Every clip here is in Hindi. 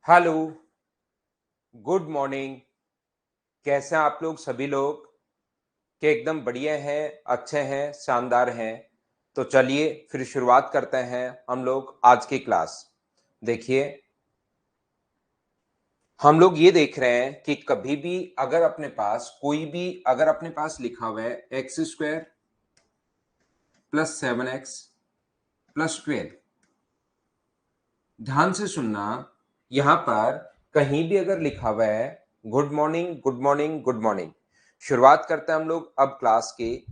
Hello, good morning. कैसे हैं आप लोग सभी लोग? कि एकदम बढ़िया हैं, अच्छे हैं, शानदार हैं। तो चलिए फिर शुरुआत करते हैं हम लोग आज की क्लास। देखिए, हम लोग ये देख रहे हैं कि कभी भी अगर अपने पास कोई भी अगर अपने पास लिखा हुआ है x square plus 7x plus 12। ध्यान से सुनना, यहां पर कहीं भी अगर लिखा हुआ है good morning good morning good morning. शुरुआत करते हैं हम लोग अब क्लास की।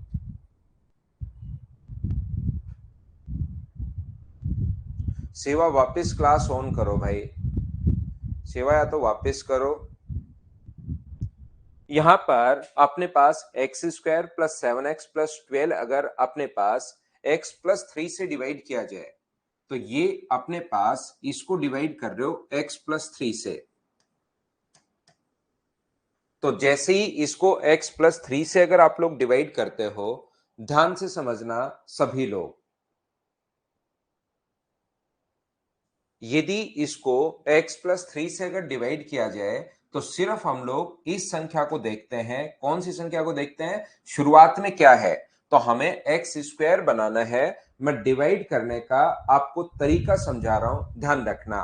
सेवा वापस क्लास ऑन करो भाई। सेवा या तो वापस करो। यहां पर अपने पास X square plus 7x plus 12 अगर अपने पास x प्लस 3 से डिवाइड किया जाए तो ये अपने पास इसको डिवाइड कर रहे हो x प्लस 3 से। तो जैसे ही इसको x प्लस 3 से अगर आप लोग डिवाइड करते हो, ध्यान से समझना सभी लोग, यदि इसको x प्लस 3 से अगर डिवाइड किया जाए तो सिर्फ हम लोग इस संख्या को देखते हैं। कौन सी संख्या को देखते हैं? शुरुआत में क्या है। तो हमें एक्स स्क्वायर बनाना है। मैं डिवाइड करने का आपको तरीका समझा रहा हूं, ध्यान रखना।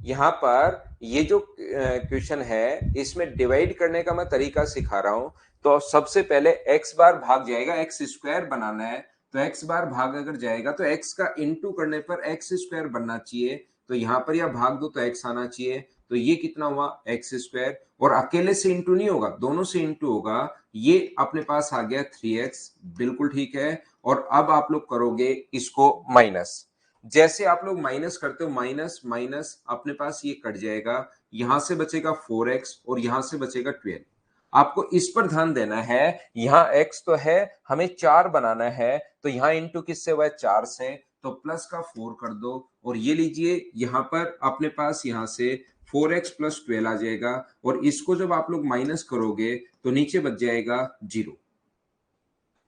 यहां पर ये जो क्वेश्चन है इसमें डिवाइड करने का मैं तरीका सिखा रहा हूं। तो सबसे पहले एक्स बार भाग जाएगा, एक्स स्क्वायर बनाना है तो एक्स बार भाग अगर जाएगा तो एक्स का इंटू करने पर एक्स स्क्वायर बनना चाहिए। तो यहां पर या भाग दो तो एक्स आना चाहिए। तो ये कितना हुआ? X square. और अकेले से इंटू नहीं होगा, दोनों से इंटू होगा। ये अपने पास आ गया 3x। बिल्कुल ठीक है। और अब आप लोग करोगे इसको माइनस। जैसे आप लोग माइनस करते हो, माइनस माइनस अपने पास ये कट जाएगा। यहां से बचेगा 4x और यहां से बचेगा 12। आपको इस पर ध्यान देना है। यहां x तो है, हमें 4 बनाना है तो यहां इंटू किससे हुआ है? 4 से। तो प्लस का 4 कर दो और ये लीजिए यहां पर अपने पास यहां से 4x प्लस 12 आ जाएगा। और इसको जब आप लोग माइनस करोगे तो नीचे बच जाएगा 0।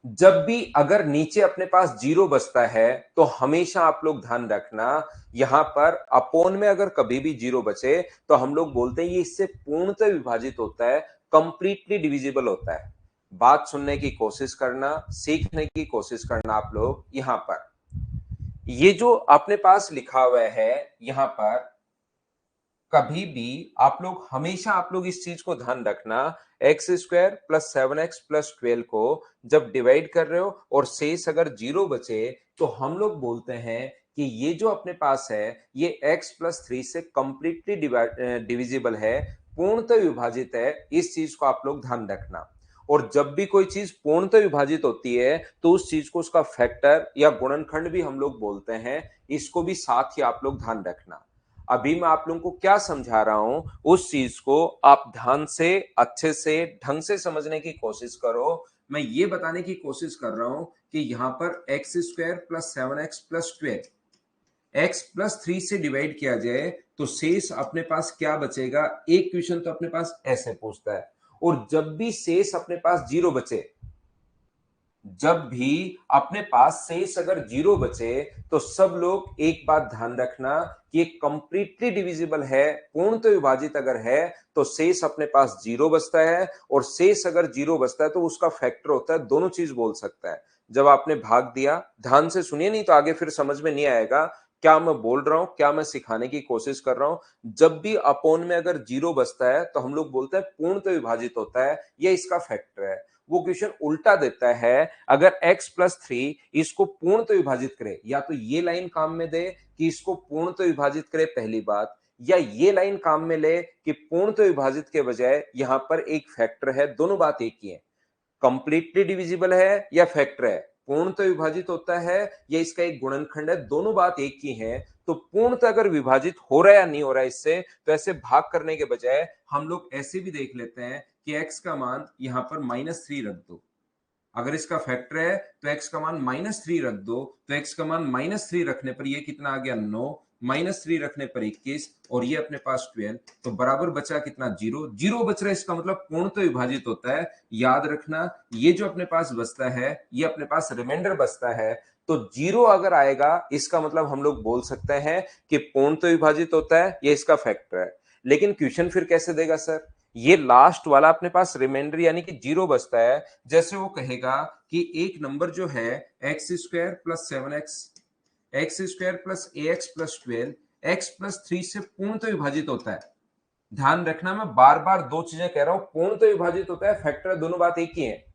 जब भी अगर नीचे अपने पास जीरो बचता है तो हमेशा आप लोग ध्यान रखना, यहां पर अपोन में अगर कभी भी जीरो बचे तो हम लोग बोलते हैं ये इससे पूर्णतः विभाजित होता है, कंप्लीटली डिविजिबल होता है। बात सुनने की कोशिश करना, सीखने की कोशिश करना आप लोग। यहां पर ये जो अपने पास लिखा हुआ है, यहां पर कभी भी आप लोग इस चीज को ध्यान रखना, x square plus 7x plus 12 को जब डिवाइड कर रहे हो और शेष अगर जीरो बचे तो हम लोग बोलते हैं कि ये जो अपने पास है ये x प्लस 3 से कंप्लीटली डिविजिबल है, पूर्णतः विभाजित है। इस चीज को आप लोग ध्यान रखना। और जब भी कोई चीज पूर्णतः विभाजित होती है तो उस चीज को उसका फैक्टर या गुणनखंड भी हम लोग बोलते हैं। इसको भी साथ ही आप लोग ध्यान रखना। अभी मैं आप लोगों को क्या समझा रहा हूं उस चीज को आप ध्यान से, अच्छे से, ढंग से समझने की कोशिश करो। मैं ये बताने की कोशिश कर रहा हूं कि यहां पर x square plus 7x plus 12 X plus 3 से डिवाइड किया जाए तो शेष अपने पास क्या बचेगा? एक क्वेश्चन तो अपने पास ऐसे पूछता है। और जब भी शेष अपने पास जीरो बचे, जब भी अपने पास शेष अगर जीरो बचे तो सब लोग एक बात ध्यान रखना कि ये कंप्लीटली डिविजिबल है, पूर्णतः विभाजित अगर है तो शेष अपने पास जीरो बचता है। और शेष अगर जीरो बचता है तो उसका फैक्टर होता है, दोनों चीज बोल सकता है। जब आपने भाग दिया, ध्यान से सुनिए नहीं तो आगे फिर समझ में नहीं आएगा क्या मैं बोल रहा हूं, क्या मैं सिखाने की कोशिश कर रहा हूं। जब भी अपोन में अगर जीरो बचता है तो हम लोग बोलते हैं पूर्णतः विभाजित होता है, यह इसका फैक्टर है। वो क्वेश्चन उल्टा देता है, अगर x प्लस 3 इसको पूर्णतः विभाजित करे, या तो ये लाइन काम में दे कि इसको पूर्णतः विभाजित करे, पहली बात, या ये लाइन काम में ले कि पूर्णतः विभाजित के बजाय यहां पर एक फैक्टर है। दोनों बात एक ही है, कंप्लीटली डिविजिबल है या फैक्टर है, पूर्णतः विभाजित होता है या इसका एक गुणनखंड है, दोनों बात एक ही है। तो पूर्णतः अगर विभाजित हो रहा है या नहीं हो रहा है इससे, तो ऐसे भाग करने के बजाय हम लोग ऐसे भी देख लेते हैं कि x का मान यहां पर -3 रख दो। अगर इसका फैक्टर है तो x का मान -3 रख दो। तो x का मान -3 रखने पर ये कितना आ गया? 9। -3 रखने पर 21 और ये अपने पास 12। तो बराबर बचा कितना? 0। 0 बच रहा है, इसका मतलब पूर्णतः विभाजित होता है। याद रखना, ये जो अपने पास बचता है ये अपने पास रिमाइंडर बचता है। तो 0 अगर आएगा इसका मतलब हम लोग बोल सकते हैं कि पूर्ण तो विभाजित होता है, ये इसका फैक्टर है। लेकिन क्वेश्चन फिर कैसे देगा सर? ये लास्ट वाला अपने पास रिमाइंडर यानी कि 0 बचता है। जैसे वो कहेगा कि एक नंबर जो है x square plus 7x, X square plus A X plus 12 X plus 3 से पूर्ण तो विभाजित होता है। ध्यान रखना, मैं बार बार दो चीजें कह रहा हूं, पूर्ण तो विभाजित होता है, फैक्टर, दोनों बात एक ही है।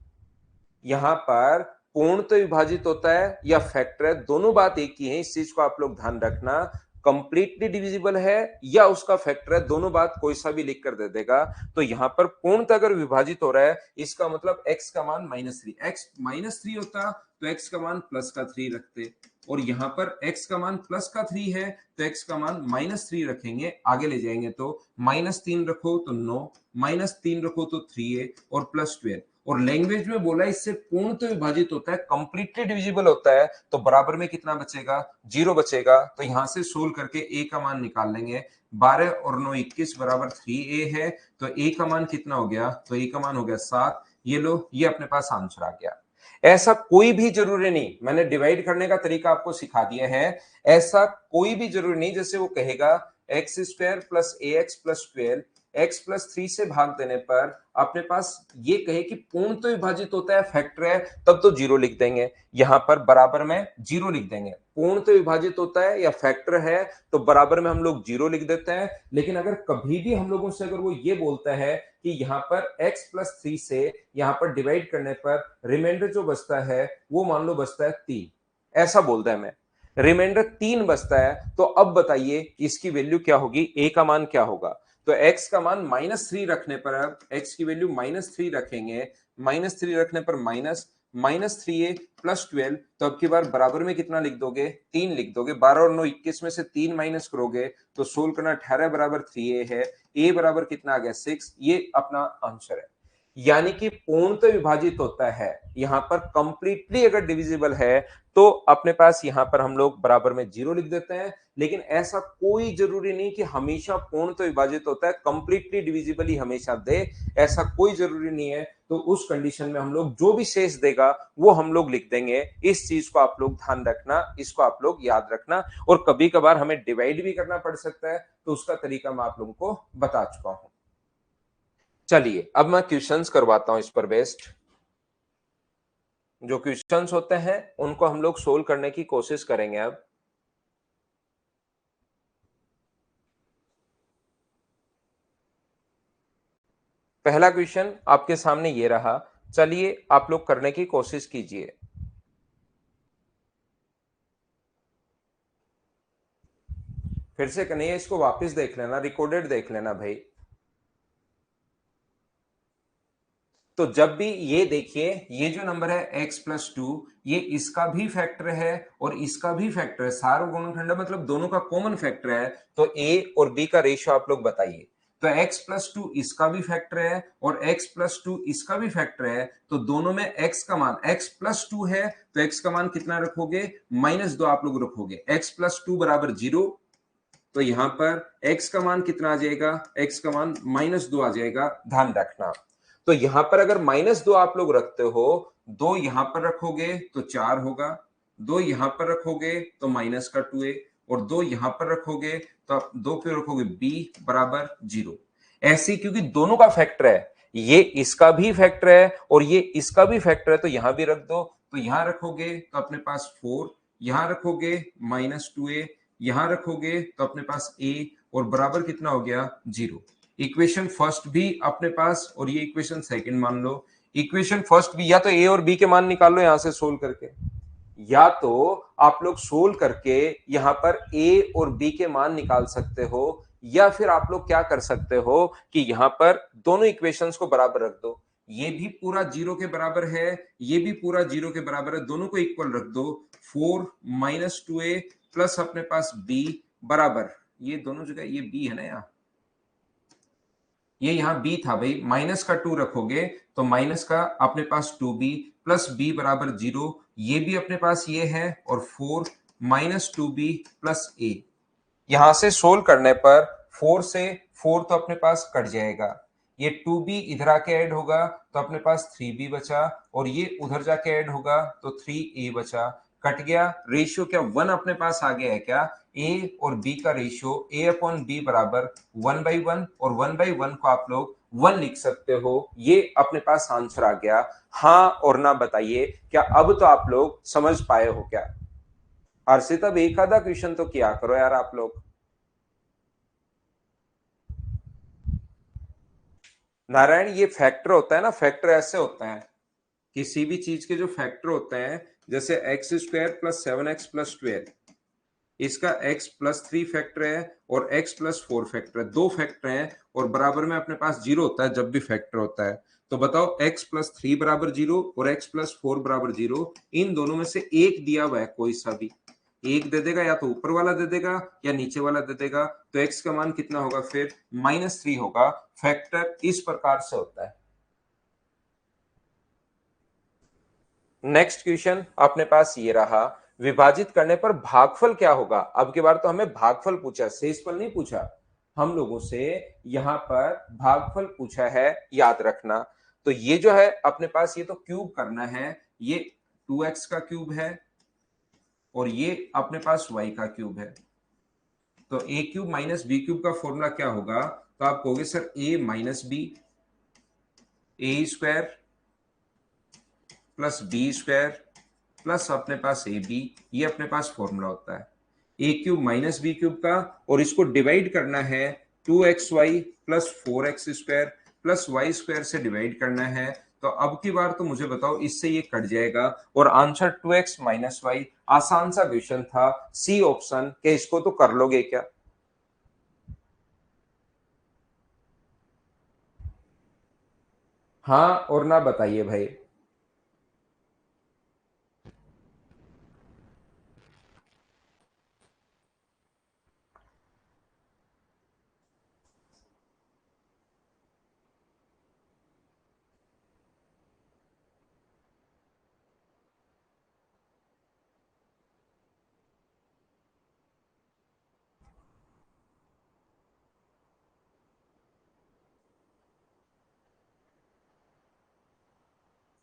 यहां पर पूर्ण तो विभाजित होता है या फैक्टर है, दोनों बात एक ही है, इस चीज को आप लोग ध्यान रखना। कंप्लीटली डिविजिबल है या उसका फैक्टर है, दोनों बात कोई सा भी लिख कर दे देगा। तो यहां पर पूर्णतः अगर विभाजित हो रहा है, इसका मतलब x का मान -3, x -3 होता तो x का मान प्लस का 3 रखते, और यहां पर x का मान प्लस का 3 है तो x का मान -3 रखेंगे। आगे ले जाएंगे तो -3 रखो तो 9, -3 रखो तो 3a और प्लस 12। और लैंग्वेज में बोला इससे पूर्ण तो विभाजित होता है, कंप्लीटली डिविजिबल होता है, तो बराबर में कितना बचेगा? 0 बचेगा। तो यहां से सोल्व करके a का मान निकाल लेंगे। 12 और 9 21 बराबर 3a है, तो a का मान कितना हो गया? तो a का मान हो गया 7। ये लो, ये अपने पास आंसर आ गया। ऐसा कोई भी जरूरी नहीं, मैंने डिवाइड करने का तरीका आपको सिखा दिया है, ऐसा कोई भी जरूरी नहीं जैसे वो कहेगा x square plus A X plus 12 X plus 3 से भाग देने पर अपने पास ये कहे कि पूर्ण तो विभाजित होता है, फैक्टर है, तब तो 0 लिख देंगे। यहां पर बराबर में 0 लिख देंगे। पूर्ण तो विभाजित होता है या फैक्टर है तो बराबर में हम लोग 0 लिख देते हैं। लेकिन अगर कभी भी हम लोगों से अगर वो ये बोलता है कि यहां पर x प्लस 3 से यहां पर डिवाइड करने पर रिमाइंडर जो बचता है वो मान लो बचता है 3, ऐसा बोलता है, मैं रिमाइंडर 3 बचता है, तो अब बताइए इसकी वैल्यू क्या होगी? a का मान क्या होगा? तो x का मान -3 रखने पर, अब x की वैल्यू -3 रखेंगे, -3 रखने पर -3a प्लस 12, तो अब की बार बराबर में कितना लिख दोगे? 3 लिख दोगे। 12 और 9 21 में से 3 माइनस करोगे तो सोल्व करना, 18 बराबर 3a है, a बराबर कितना आ गया? 6। ये अपना आंसर है। यानी कि पूर्णतः विभाजित होता है, यहां पर कंप्लीटली अगर डिविजिबल है तो अपने पास यहां पर हम लोग बराबर में 0 लिख देते हैं। लेकिन ऐसा कोई जरूरी नहीं कि हमेशा पूर्णतः विभाजित होता है, कंप्लीटली डिविजिबल ही हमेशा दे, ऐसा कोई जरूरी नहीं है। तो उस कंडीशन में हम लोग जो भी शेष देगा वो हम लोग लिख देंगे। इस चीज को आप लोग ध्यान रखना, इसको आप लोग याद रखना। और कभी कभार हमें डिवाइड भी करना पड़ सकता है, तो उसका तरीका मैं आप लोगों को बता चुका हूं। चलिए अब मैं क्वेश्चंस करवाता हूं इस पर बेस्ड। जो क्वेश्चंस होते हैं उनको हम लोग सोल्व करने की कोशिश करेंगे। अब पहला क्वेश्चन आपके सामने ये रहा, चलिए आप लोग करने की कोशिश कीजिए। फिर से कन्हैया इसको वापस देख लेना, रिकॉर्डेड देख लेना भाई। तो जब भी ये देखिए, ये जो नंबर है x प्लस 2, ये इसका भी फैक्टर है और इसका भी फैक्टर है, सार्वगुणनखंड मतलब दोनों का कॉमन फैक्टर है। तो a और b का रेशियो आप लोग बताइए। तो x प्लस 2 इसका भी फैक्टर है और x प्लस 2 इसका भी फैक्टर है, तो दोनों में x का मान, x प्लस 2 है तो x का मान कितना रखोगे? -2 आप लोग रखोगे। x प्लस 2 बराबर 0, तो यहां पर x का मान कितना आ जाएगा? x का मान -2 आ जाएगा, ध्यान रखना। तो यहां पर अगर -2 आप लोग रखते हो, 2 यहां पर रखोगे तो 4 होगा, 2 यहां पर रखोगे तो माइनस का 2a, और 2 यहां पर रखोगे तो आप 2 पे रखोगे b बराबर 0। ऐसी क्योंकि दोनों का फैक्टर है, ये इसका भी फैक्टर है और ये इसका भी फैक्टर है, तो यहां भी रख दो। तो यहां रखोगे तो अपने पास 4, यहां रखोगे -2a, यहां रखोगे तो अपने पास a, और बराबर कितना हो गया? 0। इक्वेशन फर्स्ट भी अपने पास और ये इक्वेशन सेकंड मान लो। इक्वेशन फर्स्ट भी, या तो ए और बी के मान निकाल लो यहां से सोल्व करके, या तो आप लोग सोल्व करके यहां पर ए और बी के मान निकाल सकते हो, या फिर आप लोग क्या कर सकते हो कि यहां पर दोनों इक्वेशंस को बराबर रख दो। ये भी पूरा 0 के बराबर है, ये भी पूरा 0 के बराबर है, दोनों को इक्वल रख दो। 4 -2a प्लस अपने पास b बराबर, ये दोनों जगह ये b है ना, यहाँ ये यहां b था भाई, माइनस का 2 रखोगे तो माइनस का अपने पास 2b प्लस b बराबर 0, ये भी अपने पास ये है, और 4 -2b प्लस a। यहां से सोल्व करने पर 4 से 4 तो अपने पास कट जाएगा, ये 2b इधर आके ऐड होगा तो अपने पास 3b बचा, और ये उधर जाके ऐड होगा तो 3a बचा। कट गया, रेशियो क्या 1 अपने पास आ गया है क्या? ए और बी का रेशियो ए अपॉन बी बराबर 1/1 और 1/1 को आप लोग 1 लिख सकते हो। ये अपने पास आंसर आ गया। हाँ और ना बताइए, क्या अब तो आप लोग समझ पाए हो क्या? हर्षित अब एक आधा क्वेश्चन तो किया करो यार आप लोग। नारायण ये फैक्टर होता है ना, फैक्टर ऐसे होता है, किसी भी चीज के जो फैक्टर होते हैं, जैसे एक्स स्क्वायर प्लस 7x+12, इसका x प्लस 3 फैक्टर है और x प्लस 4 फैक्टर है, दो फैक्टर हैं और बराबर में अपने पास जीरो होता है जब भी फैक्टर होता है। तो बताओ x प्लस 3 बराबर जीरो और x प्लस 4 बराबर जीरो, इन दोनों में से एक दिया हुआ है, कोई सा भी एक दे देगा, या तो ऊपर वाला दे देगा या नीचे वाला दे देगा, तो x का मान कितना होगा फिर? -3 होगा। फैक्टर इस प्रकार से होता है। नेक्स्ट क्वेश्चन अपने पास ये रहा, विभाजित करने पर भागफल क्या होगा? अब की बार तो हमें भागफल पूछा, शेषफल नहीं पूछा, हम लोगों से यहां पर भागफल पूछा है, याद रखना। तो ये जो है अपने पास, ये तो क्यूब करना है, ये 2x का क्यूब है और ये अपने पास y का क्यूब है। तो a cube minus b cube का फॉर्मूला क्या होगा? तो आप कहोगे sir a minus b, a square plus b square plus अपने पास ए बी, ये अपने पास फॉर्मूला होता है a cube minus b cube का, और इसको डिवाइड करना है 2xy plus 4x² plus y square से डिवाइड करना है। तो अब की बार तो मुझे बताओ, इससे ये कट जाएगा और आंसर 2x माइनस वाई। आसान सा क्वेश्चन था, सी ऑप्शन के, इसको तो कर लोगे क्या? हाँ और ना बताइए भाई।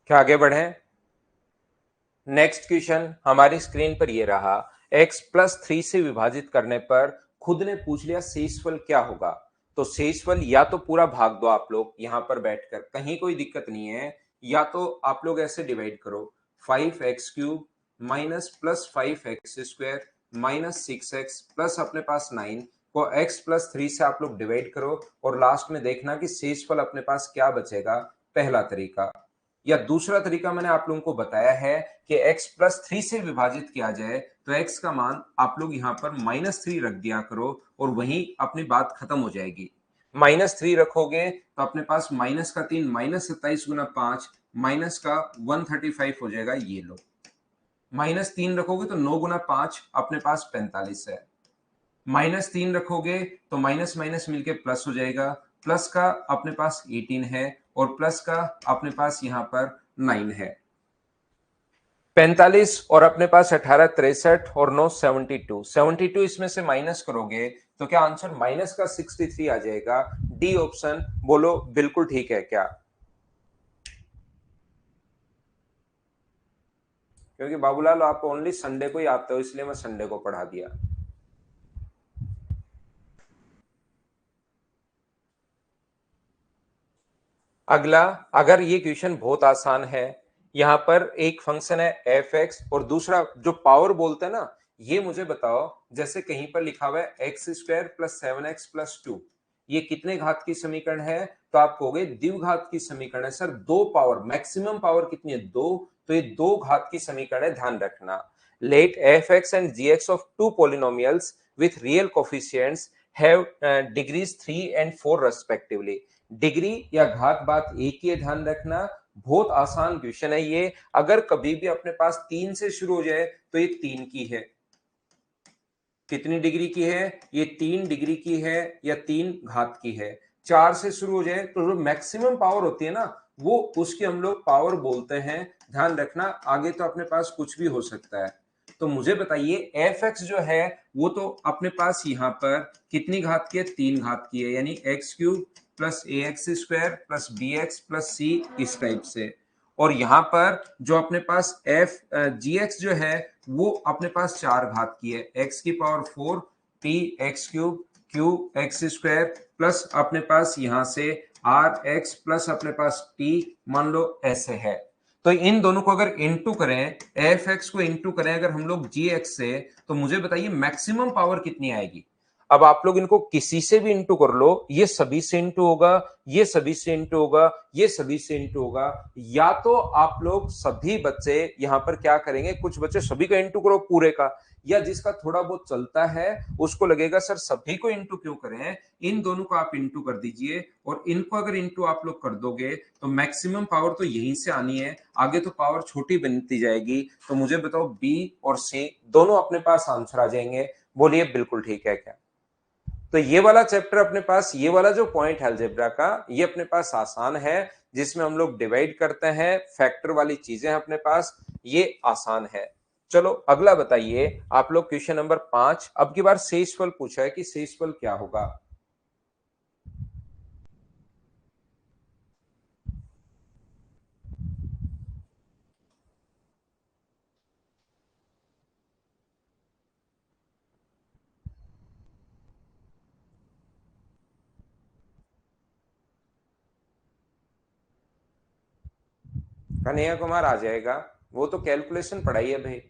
क्या आगे बढ़े? नेक्स्ट क्वेश्चन हमारी स्क्रीन पर ये रहा, x प्लस 3 से विभाजित करने पर खुद ने पूछ लिया शेषफल क्या होगा। तो शेषफल या तो पूरा भाग दो आप लोग यहां पर बैठकर, कहीं कोई दिक्कत नहीं है, या तो आप लोग ऐसे डिवाइड करो, 5x³ minus plus 5x² minus 6x plus अपने पास 9 को x प्लस 3 से आप लोग डिवाइड करो और लास्ट में देखना कि शेषफल अपने पास क्या बचेगा। पहला तरीका, या दूसरा तरीका मैंने आप लोगों को बताया है कि x प्लस 3 से विभाजित किया जाए तो x का मान आप लोग यहां पर -3 रख दिया करो और वहीं अपनी बात खत्म हो जाएगी। -3 रखोगे तो अपने पास माइनस का 3 -27 × 5 माइनस का 135 हो जाएगा, ये लो। -3 रखोगे तो 9 × 5 अपने पास 45 है। -3 रखोगे तो माइनस माइनस मिलके प्लस हो जाएगा, प्लस का अपने पास 18 है और प्लस का अपने पास यहां पर 9 है। 45 और अपने पास 18 63 और 9 72, 72 इसमें से माइनस करोगे तो क्या आंसर माइनस का 63 आ जाएगा। डी ऑप्शन बोलो बिल्कुल ठीक है क्या? क्योंकि बाबूलाल आप ओनली संडे को ही आते हो, इसलिए मैं संडे को पढ़ा दिया। अगला, अगर ये क्वेश्चन बहुत आसान है, यहां पर एक फंक्शन है एफ एक्स और दूसरा जो पावर बोलते हैं ना, ये मुझे बताओ, जैसे कहीं पर लिखा हुआ है x² प्लस 7x प्लस 2, ये कितने घात की समीकरण है? तो आप कहोगे द्विघात की समीकरण है। सर दो पावर, मैक्सिमम पावर कितनी है? दो, तो ये दो घात की समीकरण है, ध्यान रखना। Let f x and g x of two polynomials with real coefficients have degrees 3 and 4 respectively. Degree या घात बात एक ही है, ध्यान रखना। बहुत आसान क्वेश्चन है ये, अगर कभी भी अपने पास 3 से शुरू हो जाए तो ये 3 की है। कितनी डिग्री की है? ये 3 डिग्री की है या 3 घात की है। 4 से शुरू हो जाए तो जो मैक्सिमम पावर होती है ना, वो उसकी हम लोग पावर बोलते हैं, ध्यान रखना। आगे तो अपने पास कुछ भी हो सकता है। तो मुझे बताइए एफ एक्स जो है वो तो अपने पास यहां पर कितनी घात की है? 3 घात की है, यानी x³ plus ax² plus bx plus c, इस टाइप से। और यहां पर जो अपने पास एफ जी एक्स जो है वो अपने पास 4 घात की है, एक्स की power 4 T x cube Q x square plus अपने पास यहां से आर एक्स प्लस अपने पास टी मान लो ऐसे है। तो इन दोनों को अगर इंटू करें, एफ एक्स को इंटू करें अगर हम लोग जी एक्स से, तो मुझे बताइए मैक्सिमम पावर कितनी आएगी। अब आप लोग इनको किसी से भी इंटू कर लो, ये सभी से इंटू होगा, ये सभी से इंटू होगा, ये सभी से इंटू होगा, या तो आप लोग सभी बच्चे यहां पर क्या करेंगे, कुछ बच्चे सभी का इंटू करो पूरे का, या जिसका थोड़ा बहुत चलता है उसको लगेगा सर सभी को इंटू क्यों करें, इन दोनों को आप इंटू कर दीजिए और इनको अगर इंटू आप लोग कर दोगे तो मैक्सिमम पावर तो यहीं से आनी है, आगे तो पावर छोटी बनती जाएगी। तो मुझे बताओ बी और सी दोनों अपने पास आंसर आ जाएंगे। बोलिए बिल्कुल ठीक है क्या। तो ये वाला चैप्टर अपने पास, ये वाला जो पॉइंट है अलजेब्रा का, ये अपने पास आसान है, जिसमें हम लोग डिवाइड करते हैं, फैक्टर वाली चीजें अपने पास, ये आसान है। चलो अगला बताइए आप लोग, क्वेश्चन नंबर 5। अब की बार शेषफल पूछा है कि शेषफल क्या होगा। कन्हैया कुमार आ जाएगा, वो तो कैलकुलेशन पढ़ाई है भाई,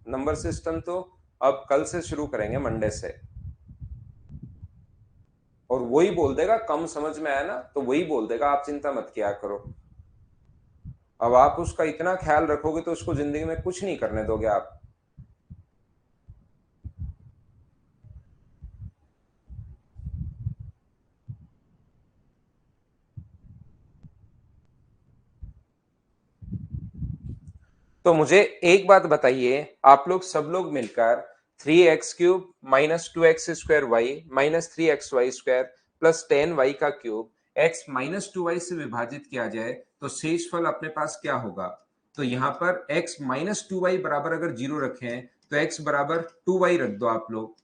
नंबर सिस्टम तो अब कल से शुरू करेंगे, मंडे से। और वही बोल देगा कम समझ में आया ना, तो वही बोल देगा, आप चिंता मत किया करो। अब आप उसका इतना ख्याल रखोगे तो उसको जिंदगी में कुछ नहीं करने दोगे आप। तो मुझे एक बात बताइए, आप लोग सब लोग मिलकर 3x³ minus 2x² Y minus 3xy² plus 10y का क्यूब x माइनस 2y से विभाजित किया जाए तो शेषफल अपने पास क्या होगा। तो यहां पर x माइनस 2y बराबर अगर 0 रखें तो x बराबर 2y रख दो आप लोग,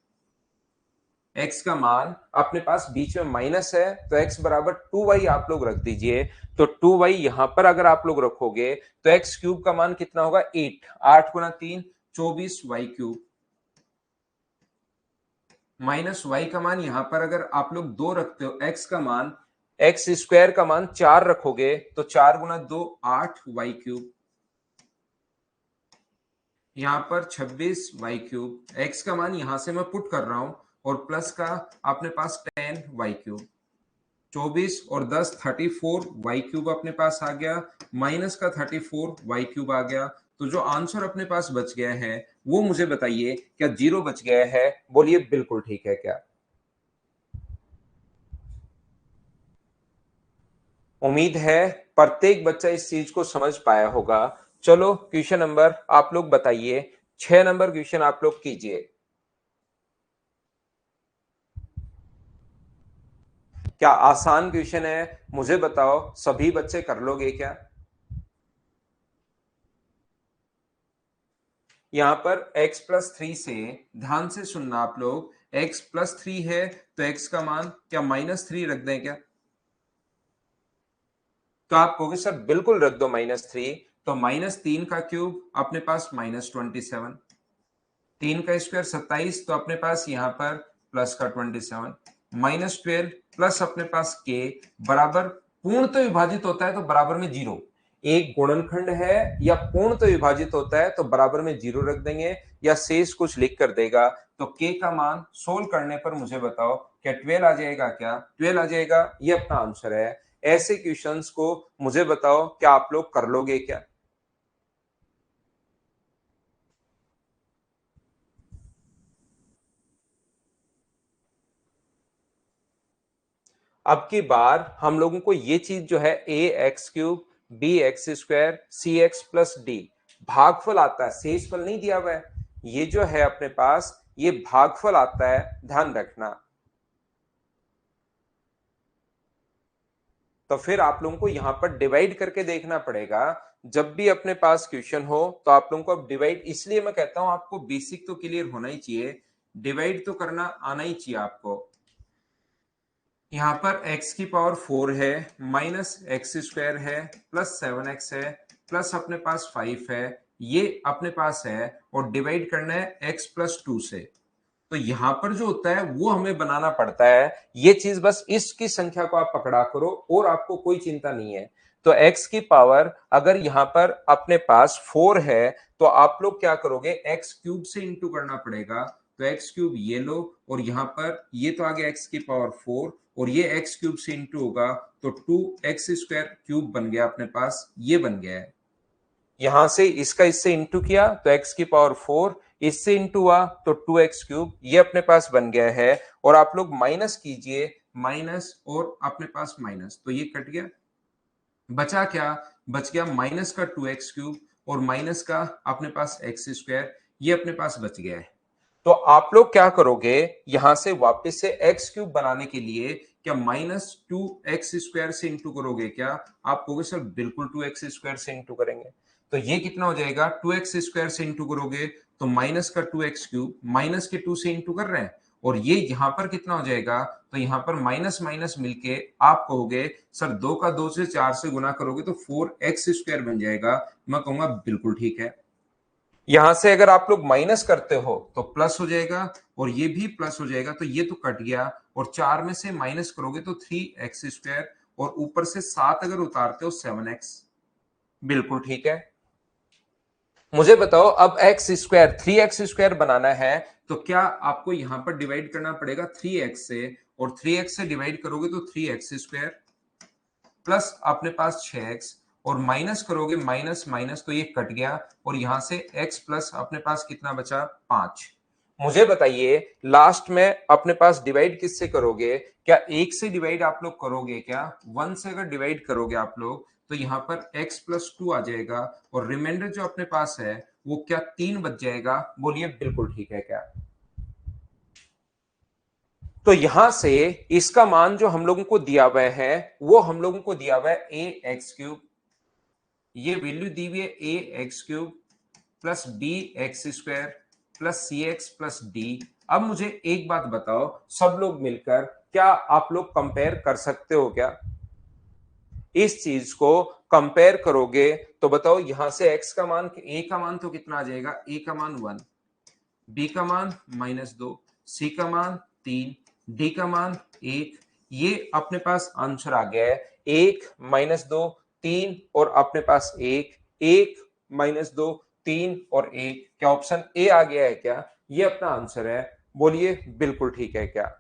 x का मान अपने पास बीच में माइनस है तो x बराबर 2y आप लोग रख दीजिए। तो 2y यहां पर अगर आप लोग रखोगे तो x क्यूब का मान कितना होगा 8, 8 गुना 3 24y³ माइनस y का मान यहां पर अगर आप लोग 2 रखते हो, x का मान, x स्क्वायर का मान 4 रखोगे तो 4 गुना 2 8y³ यहां पर 26y³, x का मान यहां से मैं पुट कर रहा हूं और प्लस का अपने पास 10y³, 24 और 10 34y³ अपने पास आ गया, माइनस का 34y³ आ गया। तो जो आंसर अपने पास बच गया है वो मुझे बताइए, क्या 0 बच गया है। बोलिए बिल्कुल ठीक है क्या। उम्मीद है प्रत्येक बच्चा इस चीज को समझ पाया होगा। चलो क्वेश्चन नंबर आप लोग बताइए, 6 नंबर क्वेश्चन आप लोग कीजिए। क्या आसान क्वेश्चन है, मुझे बताओ सभी बच्चे कर लोगे क्या। यहां पर x प्लस 3 से, ध्यान से सुनना आप लोग, x प्लस 3 है तो x का मान क्या माइनस 3 रख दें क्या। तो आप कहोगे सर बिल्कुल रख दो -3। तो -3 का क्यूब अपने पास -27, 3 का स्क्वायर 27, तो अपने पास यहाँ पर प्लस का 27, -12 प्लस अपने पास के बराबर, पूर्ण तो विभाजित होता है तो बराबर में 0, एक गुणनखंड है या पूर्ण तो विभाजित होता है तो बराबर में 0 रख देंगे या शेष कुछ लिख कर देगा। तो के का मान सोल्व करने पर मुझे बताओ क्या 12 आ जाएगा, क्या 12 आ जाएगा, ये अपना आंसर है। ऐसे क्वेश्चंस को मुझे बताओ क्या आप लोग कर लोगे क्या। अब की बार हम लोगों को ये चीज जो है ax³ bx² cx plus D, भागफल आता है, शेषफल नहीं दिया हुआ है, ये जो है अपने पास ये भागफल आता है, ध्यान रखना। तो फिर आप लोगों को यहां पर डिवाइड करके देखना पड़ेगा। जब भी अपने पास क्वेश्चन हो तो आप लोगों को अब डिवाइड, इसलिए मैं कहता हूं आपको बेसिक तो क्लियर होना ही चाहिए, डिवाइड तो करना आना ही चाहिए आपको। यहाँ पर x की पावर 4 है, माइनस एक्स स्क्वायर है, प्लस 7x है, प्लस अपने पास 5 है, ये अपने पास है, और डिवाइड करना है x प्लस 2 से। तो यहां पर जो होता है वो हमें बनाना पड़ता है। ये चीज बस इसकी संख्या को आप पकड़ा करो और आपको कोई चिंता नहीं है। तो x की पावर अगर यहां पर अपने पास 4 है तो आप लोग क्या करोगे, x क्यूब से इंटू करना पड़ेगा। तो x क्यूब ये लो, और यहां पर ये तो आ गया x की पावर 4, और ये x क्यूब से इंटू होगा तो 2x स्क्वायर क्यूब बन गया अपने पास, ये बन गया है। यहां से इसका इससे इंटू किया तो x की पावर 4, इससे इंटू हुआ तो 2x क्यूब, ये अपने पास बन गया है। और आप लोग माइनस कीजिए, माइनस और अपने पास माइनस, तो ये कट गया, बचा क्या, बच गया माइनस का 2x क्यूब और माइनस का अपने पास x स्क्वायर, ये अपने पास बच गया है। तो आप लोग क्या करोगे, यहां से वापस से x क्यूब बनाने के लिए क्या माइनस 2x स्क्वायर से इंटू करोगे क्या? आप कहोगे सर बिल्कुल 2x स्क्वायर से इंटू करेंगे। तो ये कितना हो जाएगा, 2x स्क्वायर से इंटू करोगे तो माइनस का 2x क्यूब माइनस के 2 से इंटू कर रहे हैं, और ये यहां पर कितना हो जाएगा, तो यहां पर माइनस माइनस मिलके आप कहोगे सर 2 का 2 से 4 से गुना करोगे तो 4x स्क्वायर बन जाएगा। मैं कहूंगा बिल्कुल ठीक है। यहां से अगर आप लोग माइनस करते हो तो प्लस हो जाएगा, और ये भी प्लस हो जाएगा, तो ये तो कट गया, और 4 में से माइनस करोगे तो 3x स्क्वायर, और ऊपर से 7 अगर उतारते हो 7x, बिल्कुल ठीक है। मुझे बताओ अब x स्क्वायर 3x स्क्वायर बनाना है तो क्या आपको यहां पर डिवाइड करना पड़ेगा 3x से, और 3x से डिवाइड करोगे तो 3x स्क्वायर प्लस अपने पास 6x, और माइनस करोगे माइनस माइनस तो ये कट गया, और यहां से x प्लस अपने पास कितना बचा, 5। मुझे बताइए लास्ट में अपने पास डिवाइड किससे करोगे, क्या 1 से डिवाइड आप लोग करोगे क्या? 1 से अगर डिवाइड करोगे आप लोग तो यहां पर x प्लस 2 आ जाएगा, और रिमाइंडर जो अपने पास है वो क्या 3 बच जाएगा? बोलिए बिल्कुल ठीक है क्या? तो यहां से इसका मान जो हम लोगों को दिया हुआ है वो हम लोगों को दिया हुआ है ए एक्स क्यूब, ये वैल्यू दी हुई है A X cube plus B X square plus C X plus D. अब मुझे एक बात बताओ, सब लोग मिलकर क्या आप लोग कंपेयर कर सकते हो क्या? इस चीज को कंपेयर करोगे तो बताओ, यहां से x का मान, a का मान तो कितना आ जाएगा, a का मान 1, b का मान -2, c का मान 3, d का मान 1। ये अपने पास आंसर आ गया है 1 -2 3 और अपने पास 1 1 -2 3 और 1। क्या ऑप्शन ए आ गया है क्या? ये अपना आंसर है। बोलिए बिल्कुल ठीक है क्या?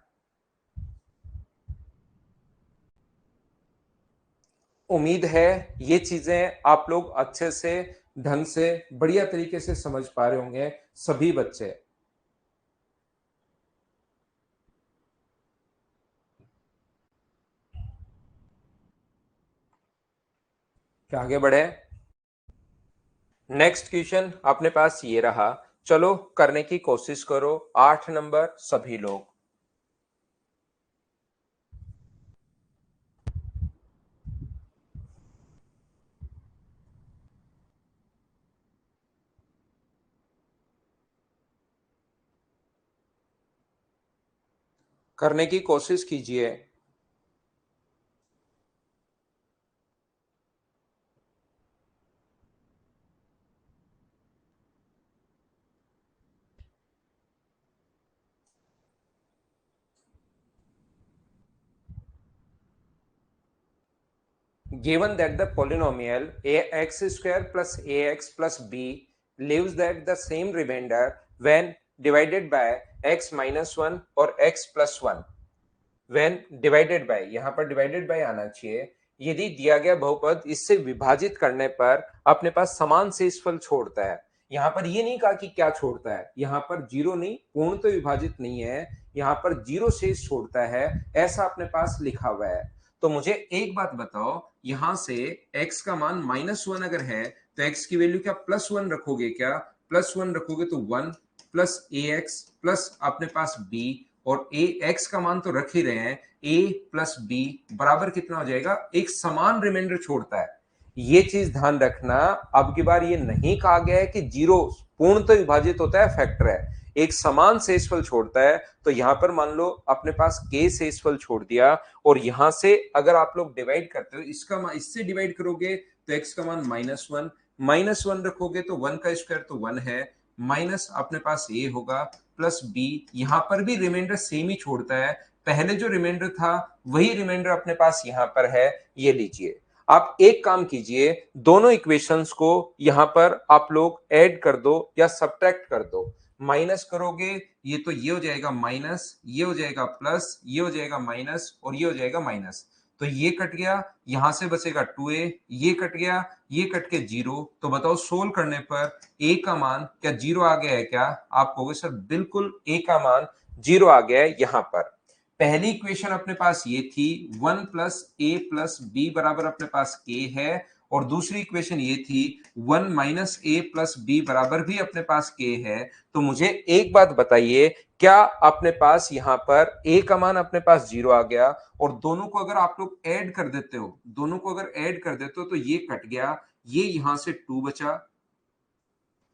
उम्मीद है ये चीजें आप लोग अच्छे से, ढंग से, बढ़िया तरीके से समझ पा रहे होंगे सभी बच्चे। क्या आगे बढ़े? नेक्स्ट क्वेश्चन अपने पास ये रहा, चलो करने की कोशिश करो। 8 नंबर सभी लोग। करने की कोशिश कीजिए। Given that the polynomial ax square plus ax plus b leaves that the same remainder when divided by x minus 1 और x plus 1, when divided by, यहां पर divided by आना चाहिए, यदि दिया गया बहुपद इससे विभाजित करने पर अपने पास समान शेषफल छोड़ता है। यहां पर ये नहीं कहा कि क्या छोड़ता है, यहां पर जीरो नहीं, पूर्ण तो विभाजित नहीं है, यहां पर जीरो शेष छोड़ता है, ऐसा अपने पास लिखा हुआ है। तो मुझे एक बात बताओ, यहां से x का मान -1 अगर है तो x की वैल्यू क्या +1 रखोगे क्या? +1 रखोगे तो 1 प्लस ए एक्स प्लस अपने पास b, और ए एक्स का मान तो रख ही रहे हैं, a प्लस बी बराबर कितना हो जाएगा, एक समान रिमाइंडर छोड़ता है। ये चीज ध्यान रखना, अब की बार ये नहीं कहा गया है कि जीरो पूर्ण तो विभाजित होता है, फैक्टर है, एक समान शेषफल छोड़ता है। तो यहां पर मान लो अपने पास k शेषफल छोड़ दिया, और यहां से अगर आप लोग डिवाइड करते हो, इसका इससे डिवाइड करोगे तो x का मान -1, -1 रखोगे तो 1 का स्क्वायर तो 1 है, माइनस अपने पास a होगा प्लस b, यहां पर भी रिमाइंडर सेम ही छोड़ता है, पहले जो रिमाइंडर था वही रिमाइंडर अपने पास यहां पर है, ये लीजिए। आप एक काम कीजिए, दोनों इक्वेशंस को यहां पर आप लोग ऐड कर दो या सब्ट्रैक्ट कर दो। माइनस करोगे ये तो ये हो जाएगा माइनस, ये हो जाएगा प्लस, ये हो जाएगा माइनस और ये हो जाएगा माइनस, तो ये कट गया, यहां से बचेगा 2a, ये कट गया, ये कट के 0। तो बताओ सोल्व करने पर a का मान क्या 0 आ गया है क्या? आप कहोगे सर बिल्कुल a का मान 0 आ गया है यहां पर। पहली इक्वेशन अपने पास ये थी 1 प्लस ए प्लस बी बराबर अपने पास k है, और दूसरी इक्वेशन ये थी 1 माइनस ए प्लस बी बराबर भी अपने पास k है। तो मुझे एक बात बताइए, क्या अपने पास यहां पर a का मान अपने पास 0 आ गया, और दोनों को अगर आप लोग ऐड कर देते हो, दोनों को अगर ऐड कर देते हो तो ये कट गया, ये यहां से 2 बचा,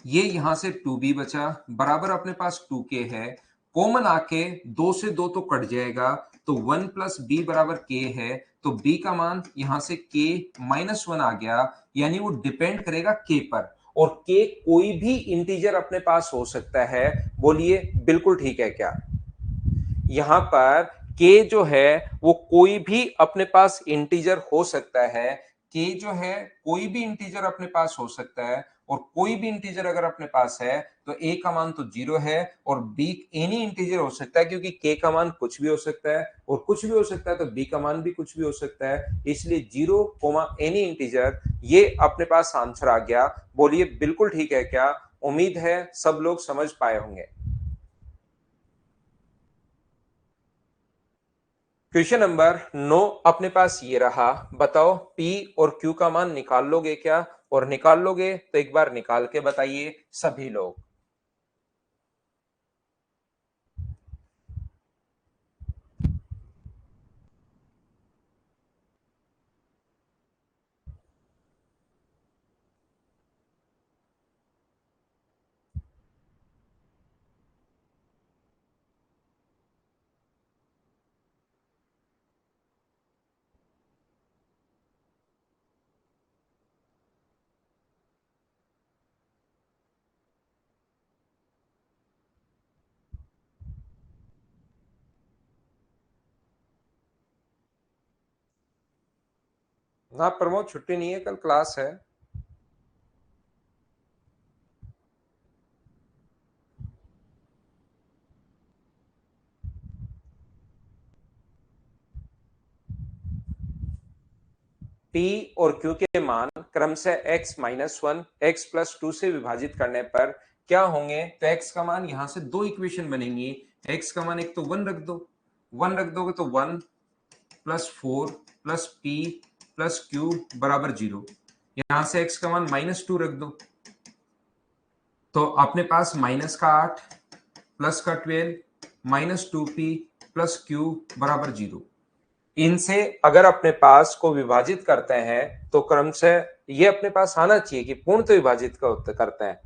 ये यहां से 2b बचा, बराबर अपने पास 2k है, कॉमन आके 2 से 2 तो कट जाएगा, तो 1 प्लस बी बराबर k है, तो b का मान यहां से k माइनस 1 आ गया, यानी वो डिपेंड करेगा k पर, और k कोई भी इंटीजर अपने पास हो सकता है। बोलिए बिल्कुल ठीक है क्या? यहां पर k जो है वो कोई भी अपने पास इंटीजर हो सकता है, k जो है कोई भी इंटीजर अपने पास हो सकता है, और कोई भी इंटीजर अगर अपने पास है तो a का मान तो 0 है, और b एनी इंटीजर हो सकता है, क्योंकि k का मान कुछ भी हो सकता है और कुछ भी हो सकता है तो b का मान भी कुछ भी हो सकता है, इसलिए 0 एनी इंटीजर, ये अपने पास आंसर आ गया। बोलिए बिल्कुल ठीक है क्या? उम्मीद है सब लोग समझ पाए होंगे। क्वेश्चन नंबर 9 अपने पास ये रहा, बताओ P और Q का मान निकाल लोगे क्या? और निकाल लोगे तो एक बार निकाल के बताइए सभी लोग। ना प्रमोद, छुट्टी नहीं है, कल क्लास है। P और Q के मान क्रमशः x माइनस 1 x प्लस 2 से विभाजित करने पर क्या होंगे? तो x का मान यहां से दो इक्वेशन बनेंगी, x का मान एक तो 1 रख दो, 1 रख दोगे तो 1 plus 4 plus P plus Q बराबर 0, यहां से x का मान -2 रख दो, तो अपने पास माइनस का 8 प्लस का 12 -2p प्लस Q बराबर 0। इनसे अगर अपने पास को विभाजित करते हैं तो क्रमशः ये अपने पास आना चाहिए कि पूर्णतः विभाजित करते हैं,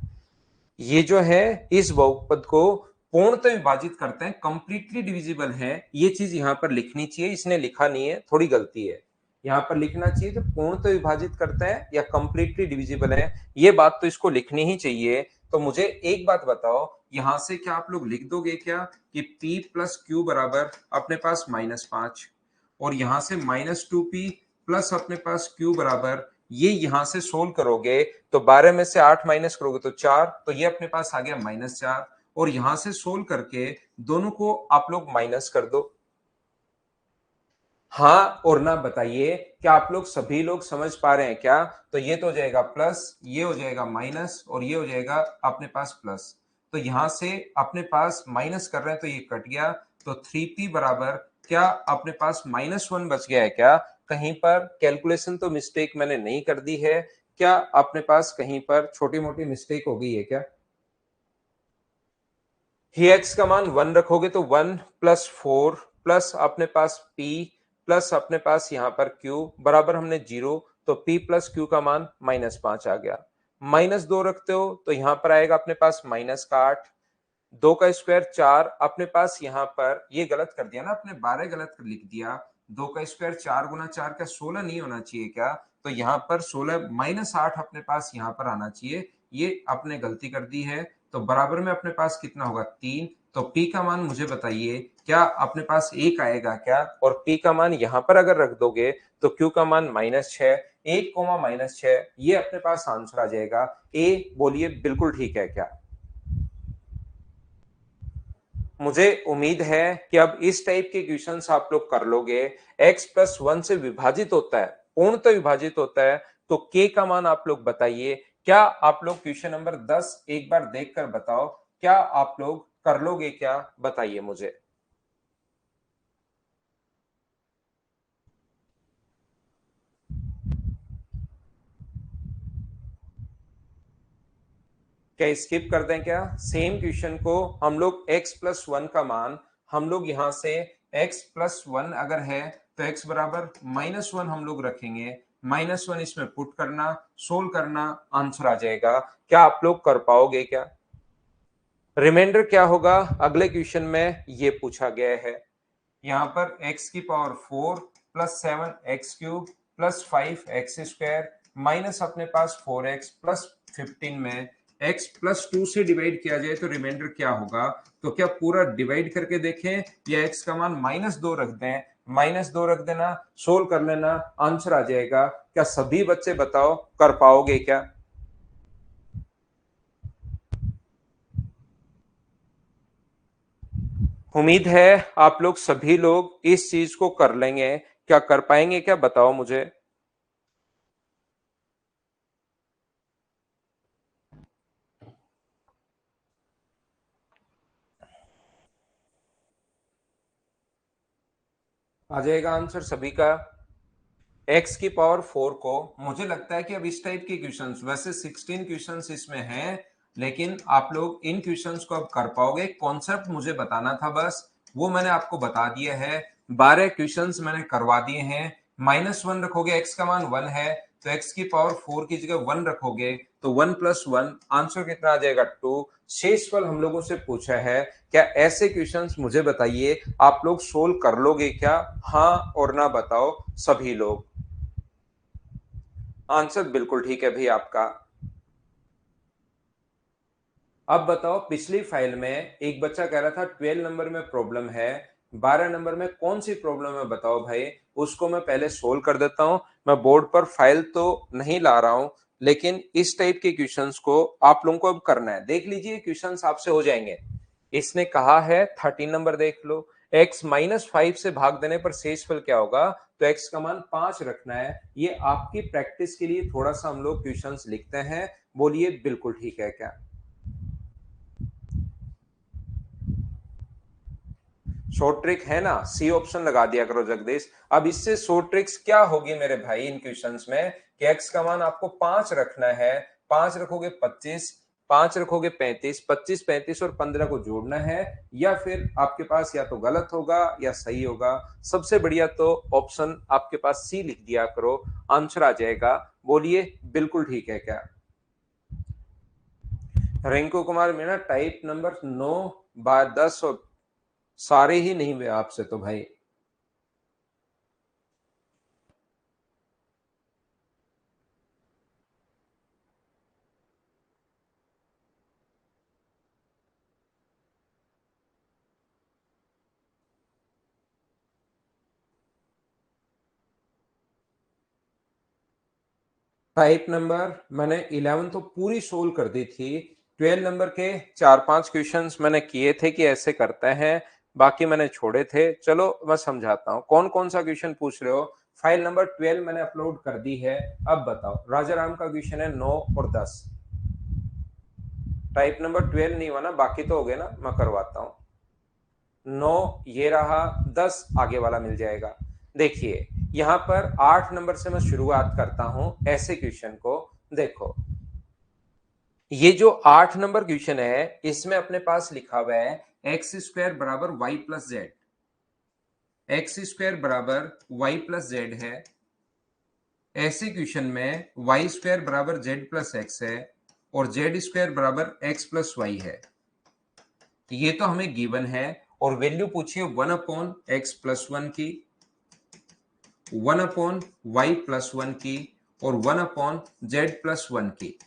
ये जो है इस बहुपद को पूर्णतः विभाजित करते हैं, कंप्लीटली डिविजिबल है, ये चीज यहां पर लिखनी चाहिए, इसने लिखा नहीं है, थोड़ी गलती है, यहां पर लिखना चाहिए कि पूर्णतः विभाजित करते हैं या कंप्लीटली डिविजिबल है, ये बात तो इसको लिखनी ही चाहिए। तो मुझे एक बात बताओ, यहां से क्या आप लोग लिख दोगे क्या कि P प्लस क्यू बराबर अपने पास -5, और यहां से -2p प्लस अपने पास q बराबर, ये यहां से सोल्व करोगे तो 12 में से 8 माइनस करोगे तो 4, तो ये अपने पास आ गया -4, और यहां से सोल्व करके दोनों को आप लोग माइनस कर दो। हाँ और ना बताइए, क्या आप लोग सभी लोग समझ पा रहे हैं क्या? तो ये तो हो जाएगा प्लस, ये हो जाएगा माइनस, और ये हो जाएगा अपने पास प्लस, तो यहां से अपने पास माइनस कर रहे हैं तो ये कट गया, तो 3p बराबर क्या अपने पास -1 बच गया है क्या? कहीं पर कैलकुलेशन तो मिस्टेक मैंने नहीं कर दी है क्या? अपने पास कहीं पर छोटी मोटी मिस्टेक हो गई है क्या? ही एक्स का मान 1 रखोगे तो 1 प्लस 4 प्लस अपने पास p प्लस अपने पास यहां पर q बराबर हमने 0, तो p प्लस q का मान -5 आ गया। -2 रखते हो तो यहां पर आएगा अपने पास -8, 2 का स्क्वायर 4, अपने पास यहां पर ये गलत कर दिया ना, अपने 12 गलत लिख दिया, 2 का स्क्वायर 4 गुना 4 का 16 नहीं होना चाहिए क्या? तो यहाँ पर 16 माइनस 8 अपने पास यहाँ पर आना चाहिए, ये आपने गलती कर दी है। तो बराबर में अपने पास कितना होगा 3। तो P का मान मुझे बताइए, क्या अपने पास 1 आएगा क्या? और P का मान यहाँ पर अगर रख दोगे तो Q का मान -6, 1 कोमा -6, ये अपने पास आंसर आ जाएगा। ए बोलिए बिल्कुल ठीक है क्या? मुझे उम्मीद है कि अब इस टाइप के क्वेश्चंस आप लोग कर लोगे। x प्लस 1 से विभाजित होता है, पूर्णतः विभाजित होता है, तो k का मान आप लोग बताइए। क्या आप लोग क्वेश्चन नंबर 10 एक बार देखकर बताओ, क्या आप लोग कर लोगे क्या? बताइए मुझे। क्या स्किप कर दें क्या? सेम क्वेश्चन को हम लोग x प्लस 1 का मान हम लोग यहां से x प्लस 1 अगर है तो x बराबर -1 हम लोग रखेंगे, -1 इसमें पुट करना, सोल्व करना, आंसर आ जाएगा। क्या आप लोग कर पाओगे क्या? रिमाइंडर क्या होगा अगले क्वेश्चन में ये पूछा गया है। यहाँ पर x की power 4 plus 7x³ plus 5x² minus अपने पास 4x प्लस 15 में x प्लस 2 से डिवाइड किया जाए तो रिमाइंडर क्या होगा? तो क्या पूरा डिवाइड करके देखें या x का मान -2 रख दें? -2 रख देना, सोल्व कर लेना, आंसर आ जाएगा। क्या सभी बच्चे बताओ कर पाओगे क्या? उम्मीद है आप लोग सभी लोग इस चीज को कर लेंगे। क्या कर पाएंगे क्या? बताओ मुझे। आ जाएगा आंसर सभी का। x की पावर 4 को मुझे लगता है कि अब इस टाइप के क्वेश्चंस, वैसे 16 क्वेश्चंस इसमें हैं, लेकिन आप लोग इन क्वेश्चंस को अब कर पाओगे। कॉन्सेप्ट मुझे बताना था बस, वो मैंने आपको बता दिया है। 12 क्वेश्चंस मैंने करवा दिए हैं। -1 रखोगे, x का मान 1 है तो x की पावर 4 की जगह 1 रखोगे तो 1 प्लस 1 आंसर कितना आ जाएगा 2। शेषफल हम लोगों से पूछा है, क्या ऐसे क्वेश्चंस मुझे बताइए आप लोग सोल्व कर लोगे क्या? हाँ और ना बताओ सभी लोग। आंसर बिल्कुल ठीक है भाई आपका। अब बताओ, पिछली फाइल में एक बच्चा कह रहा था 12 नंबर में प्रॉब्लम है, 12 नंबर में कौन सी प्रॉब्लम है बताओ भाई। उसको मैं पहले सोल्व कर देता हूं। मैं बोर्ड पर फाइल तो नहीं ला रहा हूं, लेकिन इस टाइप के क्वेश्चंस को आप लोगों को अब करना है। देख लीजिए क्वेश्चंस आपसे हो जाएंगे। इसने कहा है 13 नंबर देख लो, x -5 से भाग देने पर शेषफल क्या होगा? तो x का मान 5 रखना है। ये आपकी प्रैक्टिस के लिए थोड़ा सा हम लोग क्वेश्चंस लिखते हैं। बोलिए बिल्कुल ठीक है क्या? शॉर्ट ट्रिक है ना, सी ऑप्शन लगा दिया करो जगदीश। अब इससे शॉर्ट ट्रिक्स क्या होगी मेरे भाई इन क्वेश्चंस में कि x का मान आपको 5 रखना है। 5 रखोगे 25, 5 रखोगे 35, 25 35 और 15 को जोड़ना है, या फिर आपके पास या तो गलत होगा या सही होगा। सबसे बढ़िया तो ऑप्शन आपके पास सी लिख दिया करो, आंसर आ जाएगा। बोलिए बिल्कुल ठीक है क्या? रिंकू कुमार मीणा टाइप नंबर 9/10 और सारे ही नहीं हुए आपसे तो भाई। टाइप नंबर मैंने 11 तो पूरी सोल्व कर दी थी। 12 नंबर के 4-5 क्वेश्चंस मैंने किए थे कि ऐसे करते हैं, बाकी मैंने छोड़े थे। चलो मैं समझाता हूँ कौन कौन सा क्वेश्चन पूछ रहे हो। फाइल नंबर 12 मैंने अपलोड कर दी है। अब बताओ, राजा राम का क्वेश्चन है 9 और 10। टाइप नंबर 12 नहीं हुआ ना, बाकी तो हो गए ना, मैं करवाता हूँ। 9 ये रहा, 10 आगे वाला मिल जाएगा। देखिए यहां पर 8 नंबर से मैं शुरुआत करता हूं ऐसे क्वेश्चन को। देखो ये जो 8 नंबर क्वेश्चन है इसमें अपने पास लिखा हुआ है एक्स स्क्वायर बराबर y plus z. X square बराबर वाई प्लस जेड है। ऐसे क्वेश्चन में वाई स्क्वायर बराबर जेड प्लस एक्स है और जेड स्क्वायर बराबर एक्स प्लस वाई है। ये तो हमें गिवन है और वैल्यू पूछिए 1/x+1 की, 1/y+1 की और 1/z+1 की।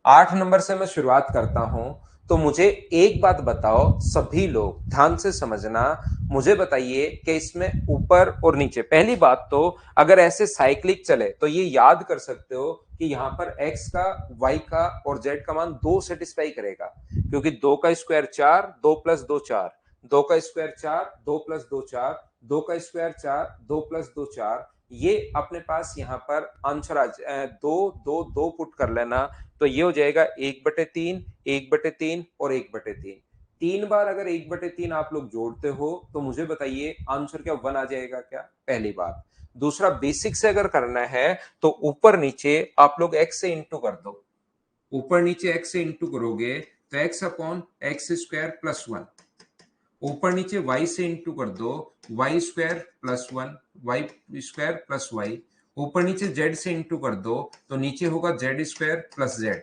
8 नंबर से मैं शुरुआत करता हूं। तो मुझे एक बात बताओ, सभी लोग ध्यान से समझना, मुझे बताइए कि इसमें ऊपर और नीचे, पहली बात तो अगर ऐसे साइक्लिक चले तो ये याद कर सकते हो कि यहां पर x का, y का और z का मान 2 सेटिस्फाई करेगा, क्योंकि 2 का स्क्वायर 4, 2 प्लस 2 4, 2 का स्क्वायर 4, 2 प्लस 2 4, 2 का स्क्वायर 4, 2 प्लस 2 4। ये अपने पास यहाँ पर आंसर दो दो दो पुट कर लेना, तो ये हो जाएगा 1/3, 1/3 और 1/3। 3 बार अगर 1/3 आप लोग जोड़ते हो तो मुझे बताइए आंसर क्या 1 आ जाएगा क्या? पहली बात। दूसरा, बेसिक से अगर करना है तो ऊपर नीचे आप लोग x से इंटू कर दो। ऊपर नीचे x से इंटू करोगे तो x/x² + 1। ऊपर नीचे y से इंटू कर दो, y² + 1, y² + y। ऊपर नीचे z से इंटू कर दो तो नीचे होगा z² + z।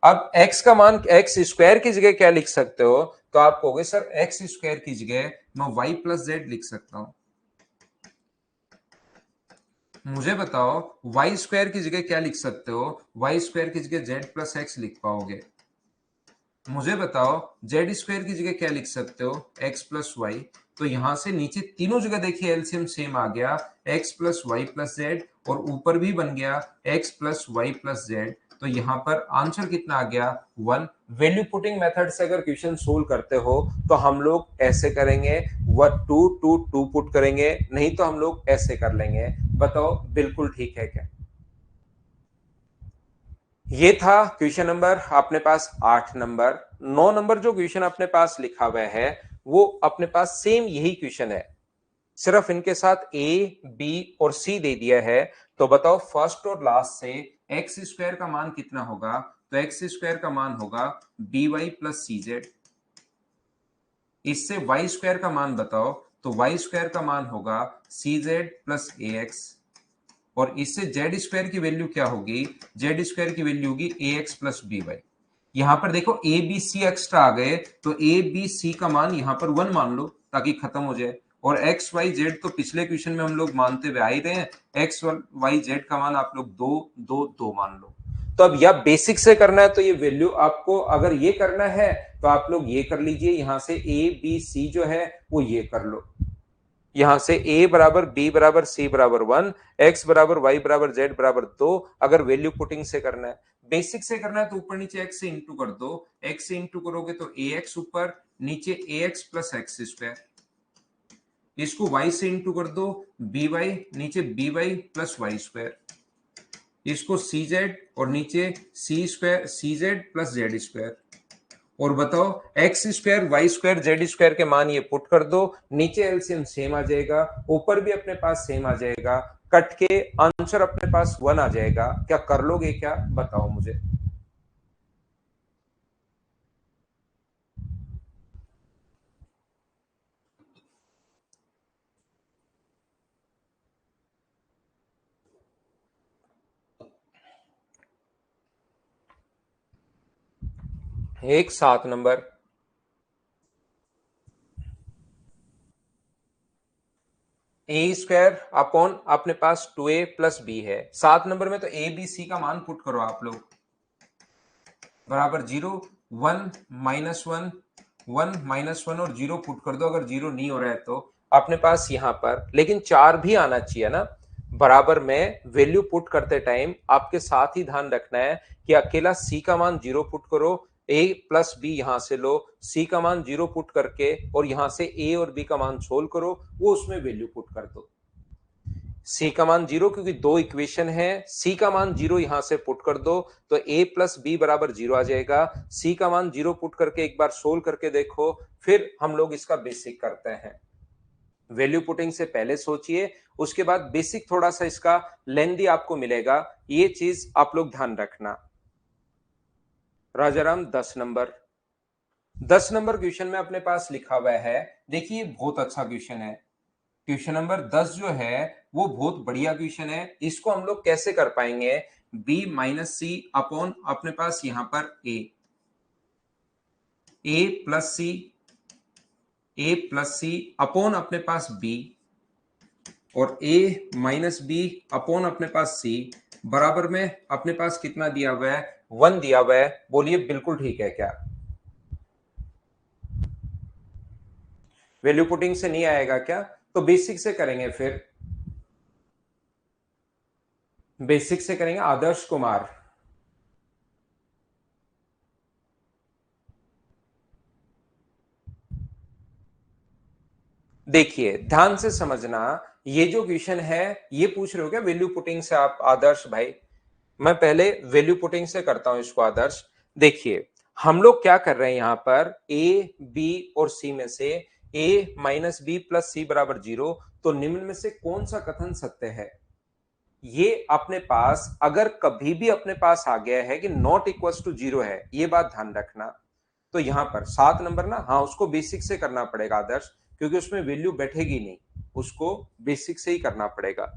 अब x का मान x² की जगह क्या लिख सकते हो? तो आप कहोगे सर x² की जगह मैं y+z लिख सकता हूं। मुझे बताओ y² की जगह क्या लिख सकते हो? y² की जगह z+x लिख पाओगे। मुझे बताओ z² की जगह क्या लिख सकते हो? x+y। तो यहां से नीचे तीनों जगह देखिए एलसीएम सेम आ गया, x+y+z, और ऊपर भी बन गया x+y+z। तो यहाँ पर आंसर कितना आ गया? 1। वैल्यू पुटिंग मेथड से अगर क्वेश्चन सोल्व करते हो तो हम लोग ऐसे करेंगे, 2 2 2 पुट करेंगे, नहीं तो हम लोग ऐसे कर लेंगे। बताओ बिल्कुल ठीक है क्या? ये था क्वेश्चन नंबर अपने पास 8 नंबर। 9 नंबर जो क्वेश्चन अपने पास लिखा हुआ है वो अपने पास सेम यही क्वेश्चन है, सिर्फ इनके साथ ए, बी और सी दे दिया है। तो बताओ फर्स्ट और लास्ट से x² का मान कितना होगा? तो x² का मान होगा by+cz। इससे y² का मान बताओ, तो y² का मान होगा cz+ax। और इससे z² की वैल्यू क्या होगी? z² की वैल्यू होगी ax+by। यहां पर देखो ए बी सी एक्स्ट्रा आ गए, तो ए बी सी का मान यहां पर 1 मान लो ताकि खत्म हो जाए। और एक्स वाई जेड तो पिछले क्वेश्चन में हम लोग मानते हुए आ ही रहे हैं, एक्स वाई जेड का मान आप लोग 2 2 2 मान लो। तो अब या बेसिक से करना है तो ये वैल्यू आपको, अगर ये करना है तो आप लोग ये कर लीजिए, यहां से ए बी सी जो है वो ये कर लो। यहां से a बराबर b बराबर c बराबर 1, x बराबर y बराबर z बराबर 2। अगर वैल्यू पुटिंग से करना है, बेसिक से करना है तो ऊपर नीचे x से इंटू कर दो। x से इंटू करोगे तो ax ऊपर, नीचे ax+x²। इसको y से इंटू कर दो, by, नीचे by+y²। इसको cz और नीचे cz+z²। और बताओ x² y² z² के मान ये पुट कर दो, नीचे एलसीएम सेम आ जाएगा, ऊपर भी अपने पास सेम आ जाएगा, कट के आंसर अपने पास 1 आ जाएगा। क्या कर लोगे क्या? बताओ मुझे। एक 7 नंबर, a² अपॉन अपने पास 2a+b है। 7 नंबर में तो a b c का मान पुट करो आप लोग, बराबर 0 1 -1 1 -1 और 0 पुट कर दो। अगर 0 नहीं हो रहा है तो अपने पास यहां पर लेकिन 4 भी आना चाहिए ना बराबर में। वैल्यू पुट करते टाइम आपके साथ ही ध्यान रखना है कि अकेला c का मान 0 पुट करो, a+b यहां से लो, c का मान 0 पुट करके और यहां से a और b का मान सोल्व करो, वो उसमें वैल्यू पुट कर दो। सी का मान 0, क्योंकि दो इक्वेशन है, सी का मान 0 यहां से पुट कर दो तो a+b बराबर 0 आ जाएगा। सी का मान 0 पुट करके एक बार सोल्व करके देखो, फिर हम लोग इसका बेसिक करते हैं। वैल्यू पुटिंग से पहले सोचिए, उसके बाद बेसिक थोड़ा सा इसका लेंदी आपको मिलेगा, ये चीज आप लोग ध्यान रखना। राजाराम 10 नंबर, 10 नंबर क्वेश्चन में अपने पास लिखा हुआ है, देखिए बहुत अच्छा क्वेश्चन है। क्वेश्चन नंबर 10 जो है वो बहुत बढ़िया क्वेश्चन है। इसको हम लोग कैसे कर पाएंगे? b-c अपॉन अपने पास यहां पर a+c अपॉन अपने पास b, और a माइनस बी अपॉन अपने पास c बराबर में अपने पास कितना दिया हुआ है, 1 दिया हुआ है। बोलिए बिल्कुल ठीक है क्या? वैल्यू पुटिंग से नहीं आएगा क्या? तो बेसिक से करेंगे, फिर बेसिक से करेंगे। आदर्श कुमार, देखिए ध्यान से समझना, ये जो क्वेश्चन है ये पूछ रहे हो क्या वैल्यू पुटिंग से आप? आदर्श भाई, मैं पहले वैल्यू पुटिंग से करता हूं इसको। आदर्श देखिए, हम लोग क्या कर रहे हैं यहां पर, ए बी और सी में से ए माइनस बी प्लस सी बराबर 0, तो निम्न में से कौन सा कथन सत्य है? ये अपने पास अगर कभी भी अपने पास आ गया है कि नॉट इक्वल टू 0 है, ये बात ध्यान रखना। तो यहां पर 7 नंबर ना, हाँ उसको बेसिक से करना पड़ेगा आदर्श, क्योंकि उसमें वैल्यू बैठेगी नहीं, उसको बेसिक से ही करना पड़ेगा।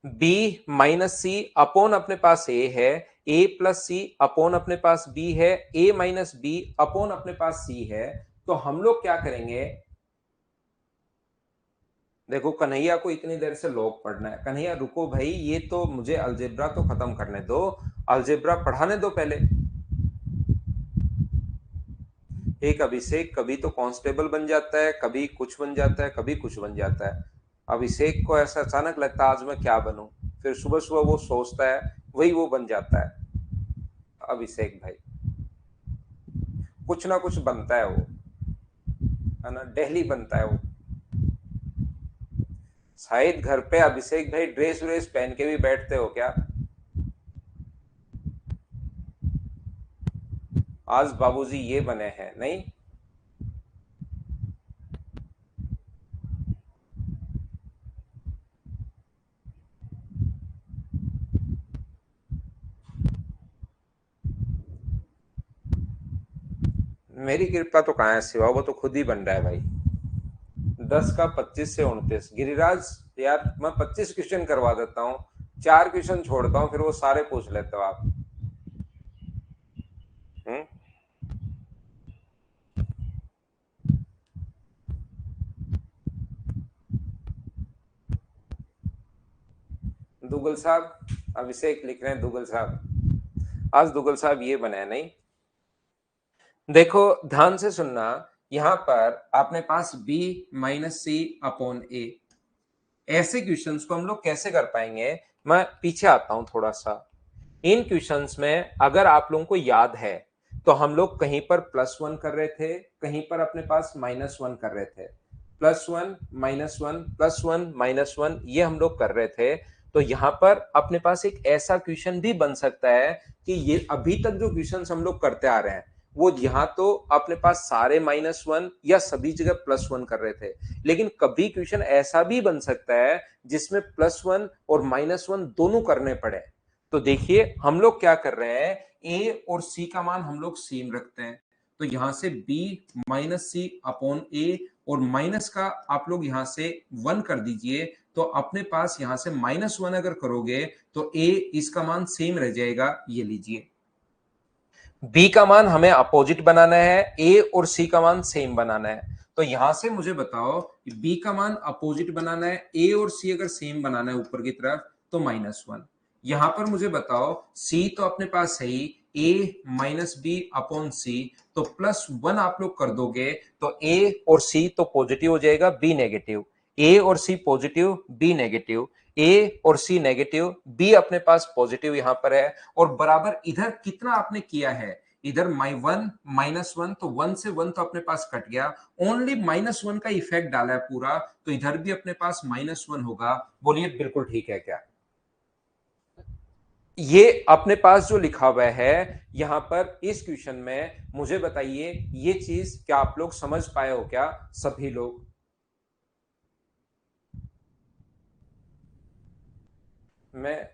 b माइनस सी अपॉन अपने पास a है, a प्लस सी अपॉन अपने पास b है, a माइनस बी अपॉन अपने पास c है। तो हम लोग क्या करेंगे, देखो कन्हैया को इतनी देर से लॉग पढ़ना है। कन्हैया रुको भाई, ये तो मुझे अलजेब्रा तो खत्म करने दो, अलजेब्रा पढ़ाने दो पहले। एक अभिषेक कभी तो कांस्टेबल बन जाता है, कभी कुछ बन जाता है, कभी कुछ बन जाता है। अभिषेक को ऐसा अचानक लगता है आज मैं क्या बनूं, फिर सुबह सुबह वो सोचता है, वही वो बन जाता है। अभिषेक भाई कुछ ना कुछ बनता है वो, है ना, डेली बनता है वो। शायद घर पे अभिषेक भाई ड्रेस व्रेस पहन के भी बैठते हो क्या? आज बाबूजी ये बने हैं नहीं? मेरी कृपा तो कहाँ है सिवा, वो तो खुद ही बन रहा है भाई। 10 का 25 से 29, गिरिराज यार मैं 25 क्वेश्चन करवा देता हूँ, 4 क्वेश्चन छोड़ता हूँ, फिर वो सारे पूछ लेते हो आप। हम्म। दुगल साहब, अभिषेक लिख रहे हैं दुगल साहब, आज दुगल साहब ये बने हैं नहीं? देखो ध्यान से सुनना, यहां पर आपने पास b माइनस सी अपॉन ए, ऐसे क्वेश्चंस को हम लोग कैसे कर पाएंगे? मैं पीछे आता हूं थोड़ा सा। इन क्वेश्चंस में अगर आप लोगों को याद है तो हम लोग कहीं पर +1 कर रहे थे, कहीं पर अपने पास -1 कर रहे थे। +1 -1 +1 -1 ये हम लोग कर रहे थे। तो यहां पर अपने पास एक ऐसा क्वेश्चन भी बन सकता है कि ये अभी तक जो क्वेश्चंस हम लोग करते आ रहे हैं वो यहाँ तो अपने पास सारे -1 या सभी जगह +1 कर रहे थे, लेकिन कभी क्वेश्चन ऐसा भी बन सकता है जिसमें +1 और -1 दोनों करने पड़े। तो देखिए हम लोग क्या कर रहे हैं, ए और सी का मान हम लोग सेम रखते हैं। तो यहां से b माइनस सी अपॉन ए, और माइनस का आप लोग यहां से 1 कर दीजिए, तो अपने पास यहां से -1 अगर करोगे तो a इसका मान सेम रह जाएगा। ये लीजिए, b का मान हमें अपोजिट बनाना है, a और c का मान सेम बनाना है। तो यहां से मुझे बताओ, b का मान अपोजिट बनाना है, a और c अगर सेम बनाना है ऊपर की तरफ तो -1। यहां पर मुझे बताओ c तो अपने पास है ही, a माइनस बी अपॉन सी, तो +1 आप लोग कर दोगे तो a और c तो पॉजिटिव हो जाएगा, b नेगेटिव। a और c positive, b negative, a और c नेगेटिव, b अपने पास पॉजिटिव यहां पर है, और बराबर इधर कितना आपने किया है, इधर -1 -1, तो 1 से 1 तो अपने पास कट गया, ओनली -1 का इफेक्ट डाला है पूरा, तो इधर भी अपने पास -1 होगा। बोलिए बिल्कुल ठीक है क्या? ये अपने पास जो लिखा हुआ है यहां पर इस क्वेश्चन में, मुझे बताइए ये चीज क्या आप लोग समझ पाए हो क्या सभी लोग? मैं,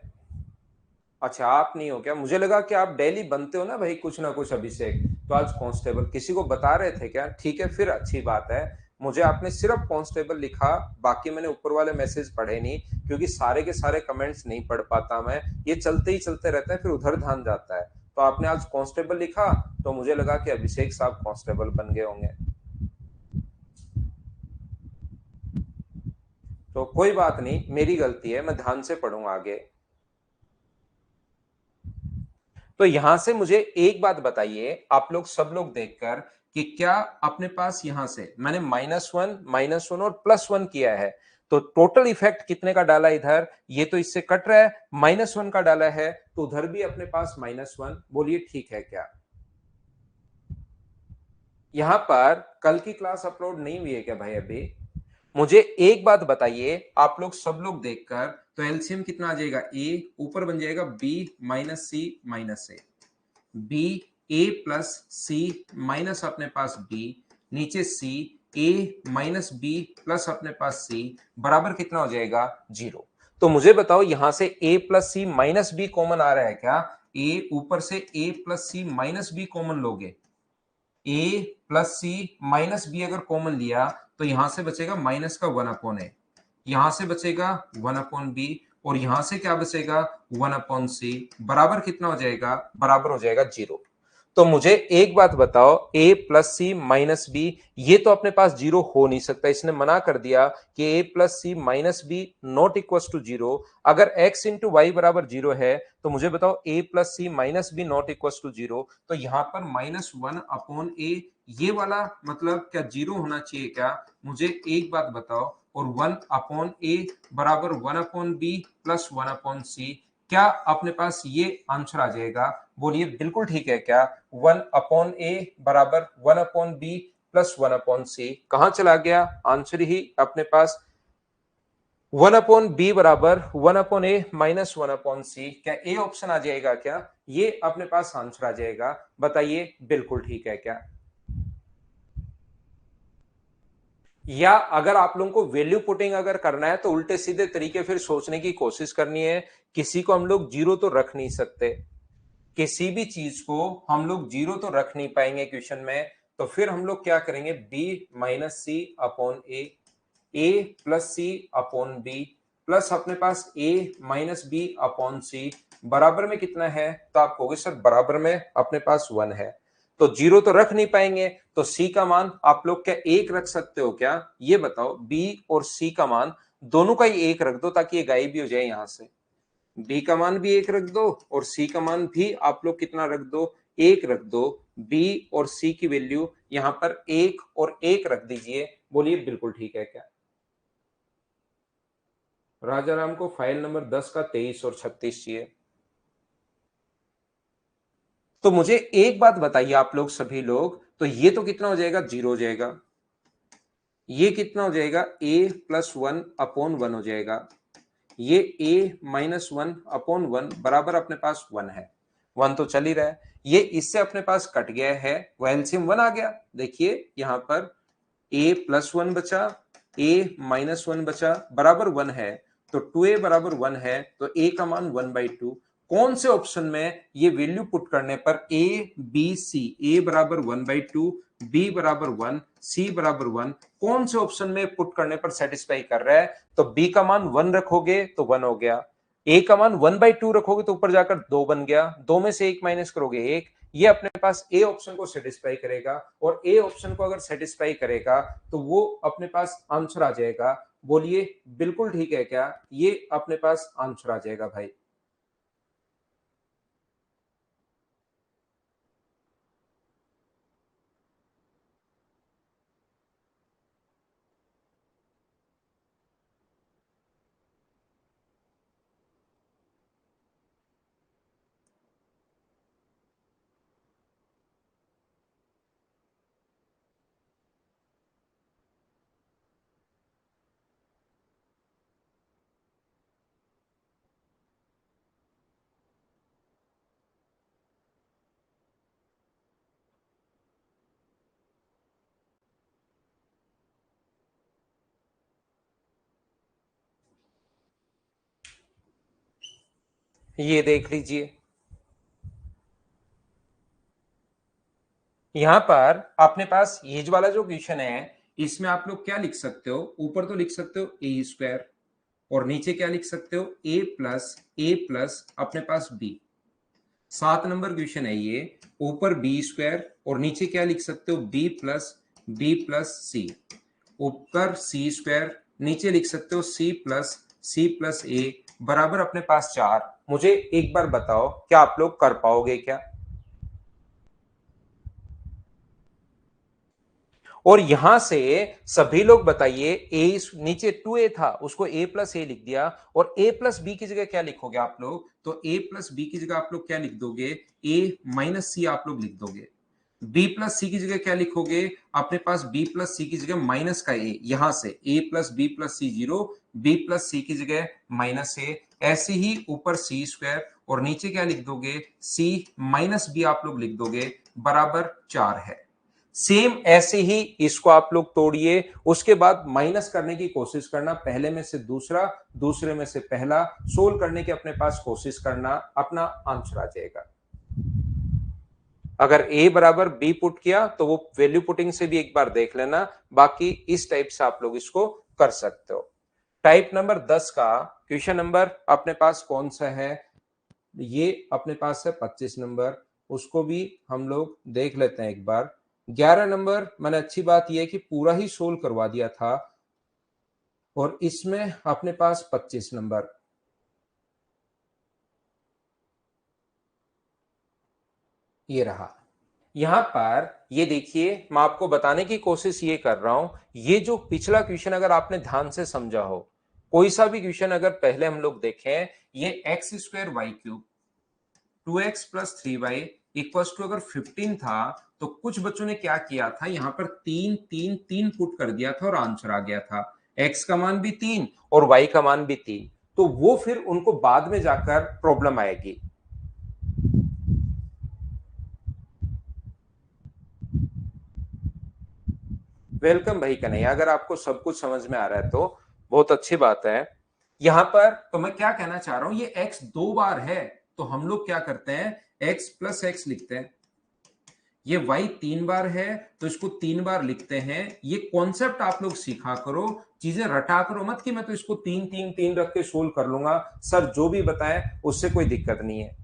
अच्छा आप नहीं हो क्या? मुझे लगा कि आप डेली बनते हो ना भाई कुछ ना कुछ। अभिषेक तो आज कांस्टेबल किसी को बता रहे थे क्या? ठीक है फिर अच्छी बात है। मुझे आपने सिर्फ कांस्टेबल लिखा, बाकी मैंने ऊपर वाले मैसेज पढ़े नहीं, क्योंकि सारे के सारे कमेंट्स नहीं पढ़ पाता मैं, ये चलते ही चलते रहता है, फिर उधर ध्यान जाता है। तो आपने आज कांस्टेबल लिखा, तो मुझे लगा कि अभिषेक साहब कांस्टेबल बन गए होंगे। तो कोई बात नहीं, मेरी गलती है, मैं ध्यान से पढ़ूंगा आगे। तो यहां से मुझे एक बात बताइए आप लोग सब लोग देखकर कि क्या अपने पास यहां से मैंने -1 और +1 किया है, तो टोटल इफेक्ट कितने का डाला इधर, ये तो इससे कट रहा है, -1 का डाला है, तो उधर भी अपने पास -1। बोलिए ठीक है क्या? यहां पर कल की क्लास अपलोड नहीं हुई है क्या भाई अभी? मुझे एक बात बताइए आप लोग सब लोग देखकर, तो एलसीएम कितना आ जाएगा, ए ऊपर बन जाएगा बी -सी -ए, बी ए प्लस सी माइनस अपने पास बी, नीचे सी ए माइनस बी प्लस अपने पास सी, बराबर कितना हो जाएगा, 0। तो मुझे बताओ यहां से ए plus c minus B common आ रहा है क्या? ए ऊपर से ए plus c minus B common लोगे, ए प्लस सी माइनस बी अगर कॉमन लिया तो यहां से बचेगा माइनस का 1/a, यहां से बचेगा 1/b, और यहां से क्या बचेगा 1/c, बराबर कितना हो जाएगा, बराबर हो जाएगा 0। तो मुझे एक बात बताओ, a plus c minus b, ये तो अपने पास 0 हो नहीं सकता, इसने मना कर दिया कि a plus c minus b not equal to 0। अगर x इंटू वाई बराबर 0 है तो मुझे बताओ a plus c minus b not equal to 0, तो यहां पर -1/a, ये वाला मतलब क्या 0 होना चाहिए क्या? मुझे एक बात बताओ, और 1/a बराबर 1/b प्लस 1/c, क्या अपने पास ये आंसर आ जाएगा? बोलिए बिल्कुल ठीक है क्या? 1/a बराबर 1/b प्लस 1/c कहां चला गया आंसर ही अपने पास, 1/b बराबर 1/a माइनस 1/c, क्या ए ऑप्शन आ जाएगा क्या? ये अपने पास आंसर आ जाएगा, बताइए बिल्कुल ठीक है क्या? या अगर आप लोगों को वैल्यू पुटिंग अगर करना है तो उल्टे सीधे तरीके फिर सोचने की कोशिश करनी है, किसी को हम लोग 0 तो रख नहीं सकते, किसी भी चीज को हम लोग 0 तो रख नहीं पाएंगे क्वेश्चन में, तो फिर हम लोग क्या करेंगे, b-c/a, a plus c upon b plus अपने पास a minus b upon c, बराबर में कितना है, तो आप कहोगे सर बराबर में अपने पास 1 है, तो 0 तो रख नहीं पाएंगे, तो c का मान आप लोग क्या 1 रख सकते हो क्या? ये बताओ, b और c का मान दोनों का ही 1 रख दो ताकि ये गायब भी हो जाए, यहां से b का मान भी 1 रख दो और c का मान भी आप लोग कितना रख दो, 1 रख दो, b और c की वैल्यू यहां पर 1 और 1 रख दीजिए, बोलिए बिल्कुल ठीक है क्या? राजाराम को फाइल नंबर 10 का 23 और 36 चाहिए। तो मुझे एक बात बताइए आप लोग सभी लोग, तो ये तो कितना हो जाएगा, 0 हो जाएगा, ये कितना हो जाएगा, a प्लस 1/1 हो जाएगा, ये a माइनस 1/1 बराबर अपने पास 1 है, 1 तो चल ही रहा है, ये इससे अपने पास कट गया है, वो एलसीएम 1 आ गया, देखिए यहां पर a प्लस 1 बचा, a माइनस 1 बचा, बराबर 1 है, तो 2a बराबर 1 है, तो a का मान 1/2, कौन से ऑप्शन में ये वैल्यू पुट करने पर a b c, a बराबर 1/2, b बराबर 1, c बराबर 1, कौन से ऑप्शन में पुट करने पर सेटिस्फाई कर रहा है? तो b का मान 1 रखोगे तो 1 हो गया, a का मान 1/2 रखोगे तो ऊपर जाकर 2 बन गया, 2 में से 1 माइनस करोगे 1, ये अपने पास ए ऑप्शन को सेटिस्फाई करेगा, और ए ऑप्शन को अगर सेटिस्फाई करेगा तो वो अपने पास आंसर आ जाएगा, बोलिए बिल्कुल ठीक है क्या? ये अपने पास आंसर आ जाएगा भाई। ये देख लीजिए, यहां पर अपने पास ये जो वाला जो क्वेश्चन है, इसमें आप लोग क्या लिख सकते हो, ऊपर तो लिख सकते हो ए स्क्वायर, और नीचे क्या लिख सकते हो, ए प्लस अपने पास बी। 7 नंबर क्वेश्चन है ये, ऊपर बी स्क्वायर और नीचे क्या लिख सकते हो, बी प्लस सी, ऊपर सी स्क्वायर नीचे लिख सकते हो c प्लस a बराबर अपने पास 4। मुझे एक बार बताओ क्या आप लोग कर पाओगे क्या? और यहां से सभी लोग बताइए, ए नीचे 2a था उसको a प्लस ए लिख दिया, और a प्लस बी की जगह क्या लिखोगे आप लोग? तो a प्लस बी की जगह आप लोग क्या लिख दोगे? a माइनस सी आप लोग लिख दोगे। b प्लस सी की जगह क्या लिखोगे? अपने पास b प्लस सी की जगह माइनस का a, यहां से a plus B plus C 0, b plus C की जगह माइनस a, ऐसे ही ऊपर सी स्क्वायर, और नीचे क्या लिख दोगे? c माइनस बी आप लोग लिख दोगे बराबर 4 है। सेम ऐसे ही इसको आप लोग तोड़िए, उसके बाद माइनस करने की कोशिश करना, पहले में से दूसरा, दूसरे में से पहला, सोल्व करने की अपने पास कोशिश करना, अपना आंसर आ जाएगा। अगर a बराबर b पुट किया तो वो वैल्यू पुटिंग से भी एक बार देख लेना, बाकी इस टाइप से आप लोग इसको कर सकते हो। टाइप नंबर 10 का क्वेश्चन नंबर अपने पास कौन सा है? ये अपने पास है 25 नंबर, उसको भी हम लोग देख लेते हैं एक बार। 11 नंबर मैंने, अच्छी बात यह है कि पूरा ही सोल्व करवा दिया था, और इसमें अपने पास 25 नंबर। ये रहा। यहां पर ये देखिए, मैं आपको बताने की कोशिश ये कर रहा हूं, ये जो पिछला क्वेश्चन अगर आपने ध्यान से समझा हो, कोई सा भी क्वेश्चन अगर पहले हम लोग देखें, ये x square y cube 2x plus 3y equal to अगर 15 था, तो कुछ बच्चों ने क्या किया था, यहां पर 3 पुट कर दिया था और आंसर आ गया था। x का मान भी 3 और y का मान भी 3, तो वो फिर उनको बाद में जाकर प्रॉब्लम आएगी। वेलकम भाई कन्हैया, अगर आपको सब कुछ समझ में आ रहा है तो बहुत अच्छी बात है। यहां पर तो मैं क्या कहना चाह रहा हूं, ये x 2 बार है, तो हम लोग क्या करते हैं, x प्लस एक्स लिखते हैं। ये y 3 बार है, तो इसको 3 बार लिखते हैं। ये कॉन्सेप्ट आप लोग सीखा करो, चीजें रटा करो मत कि मैं तो इसको 3 3 3 रख के सोल्व कर लूंगा, सर जो भी बताए उससे कोई दिक्कत नहीं है।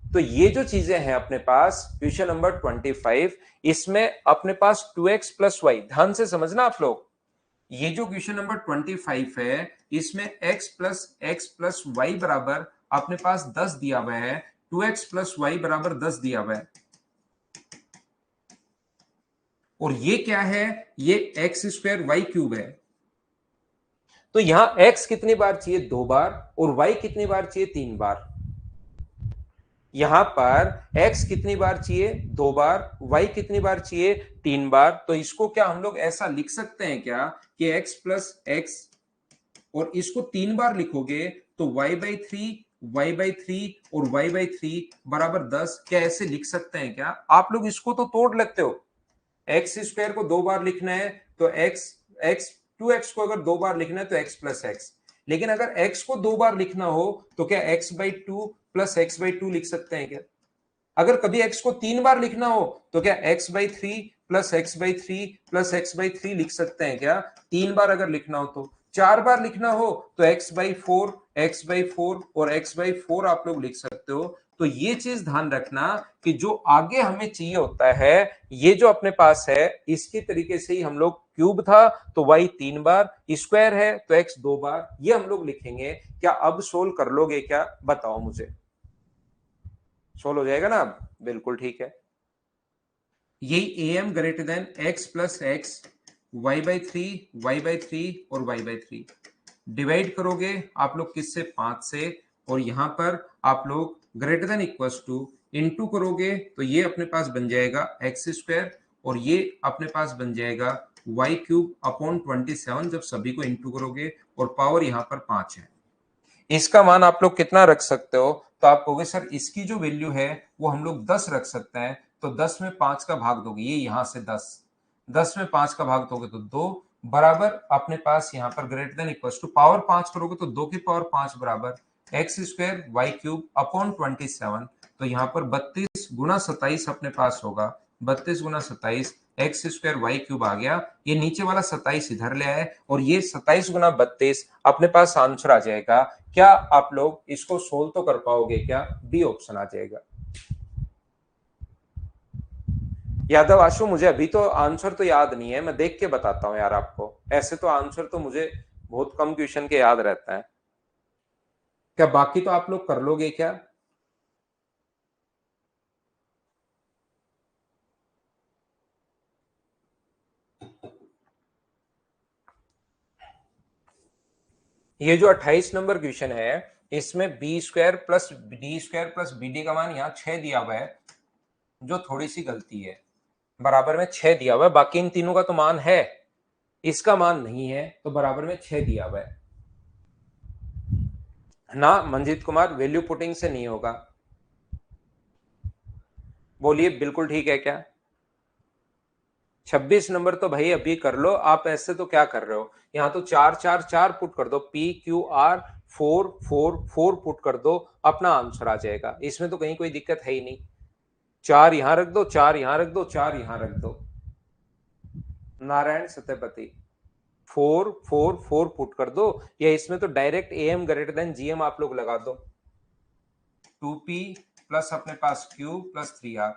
तो ये जो चीजें हैं अपने पास क्वेश्चन नंबर 25, इसमें अपने पास 2x प्लस वाई, ध्यान से समझना आप लोग। ये जो क्वेश्चन नंबर 25 है, इसमें एक्स प्लस वाई बराबर अपने पास 10 दिया हुआ है, 2x प्लस वाई बराबर 10 दिया हुआ है। और ये क्या है, ये एक्स स्क्वायर वाई क्यूब है। तो यहां x कितनी बार चाहिए? 2 बार, और y कितनी बार चाहिए? 3 बार। यहां पर x कितनी बार चाहिए? 2 बार। y कितनी बार चाहिए? 3 बार। तो इसको क्या हम लोग ऐसा लिख सकते हैं क्या कि x प्लस एक्स, और इसको 3 बार लिखोगे तो y/3 और y/3 बराबर 10, क्या ऐसे लिख सकते हैं क्या? आप लोग इसको तो तोड़ लेते हो। एक्स स्क्वायर को 2 बार लिखना है तो एक्स एक्स 2x को अगर 2 बार लिखना है तो x प्लस एक्स, लेकिन अगर x को 2 बार लिखना हो तो क्या x/2 प्लस x/2 लिख सकते हैं क्या? अगर कभी x को 3 बार लिखना हो तो क्या x/3 plus x/3 plus x/3 लिख सकते हैं क्या? 3 बार अगर लिखना हो तो। 4 बार लिखना हो तो x/4 और x/4 आप लोग लिख सकते हो। तो ये चीज ध्यान रखना कि जो आगे हमें चाहिए होता है, ये जो अपने पास है, इसके तरीके से ही हम लोग, क्यूब था तो y 3 बार, स्क्वायर है तो x 2 बार, ये हम लोग लिखेंगे। क्या अब सोल्व कर लोगे क्या? बताओ मुझे। सोल्व हो जाएगा ना अब? बिल्कुल ठीक है। यही am greater than x plus x, y/3 y/3 और y/3 डिवाइड करोगे आप लोग किससे? 5 से, और यहां पर आप लोग greater than equals to into करोगे तो ये अपने पास बन जाएगा एक्स स्क्वायर, और ये अपने पास बन जाएगा वाई क्यूब अपॉन 27 जब सभी को इनटू करोगे, और पावर यहां पर 5 है। इसका मान आप लोग कितना रख सकते हो? तो आप कहोगे सर इसकी जो वैल्यू है वो हम लोग 10 रख सकते हैं, तो 10 में 5 का भाग दोगे, ये यहां से 10 में 5 का भाग दोगे तो 2 बराबर अपने पास यहां पर greater than equal to power 5 करोगे तो 2 की पावर 5 बराबर x square y cube upon 27। तो यहां पर 32 गुना 27 अपने पास होगा, 32 गुना 27 एक्स स्क्वायर वाई क्यूब आ गया। ये नीचे वाला 27 इधर ले आए, और ये 27 गुना 32 अपने पास आंसर आ जाएगा। क्या आप लोग इसको सोल्व तो कर पाओगे क्या? बी ऑप्शन आ जाएगा। यादव आशु, मुझे अभी तो आंसर तो याद नहीं है, मैं देख के बताता हूं यार आपको, ऐसे तो आंसर तो मुझे बहुत कम क्वेश्चन के याद रहता है क्या? बाकी तो आप लोग कर लोगे क्या? ये जो 28 नंबर क्वेश्चन है इसमें b square plus d square plus b d का मान यहाँ 6 दिया हुआ है, जो थोड़ी सी गलती है। बराबर में 6 दिया हुआ है, बाकी इन तीनों का तो मान है, इसका मान नहीं है, तो बराबर में 6 दिया हुआ है ना। मंजीत कुमार, वैल्यू पुटिंग से नहीं होगा। बोलिए बिल्कुल ठीक है क्या? 26 नंबर तो भाई अभी कर लो आप, ऐसे तो क्या कर रहे हो? यहां तो 4 4 4 पुट कर दो, पी क्यू आर 4 4 4 पुट कर दो, अपना आंसर आ जाएगा। इसमें तो कहीं कोई दिक्कत है ही नहीं। 4 यहां रख दो, 4 यहां रख दो, 4 यहां रख दो। नारायण सत्यपति 4 4 4 पुट कर दो, या इसमें तो direct A M greater than G M आप लोग लगा दो। 2p प्लस अपने पास q प्लस 3r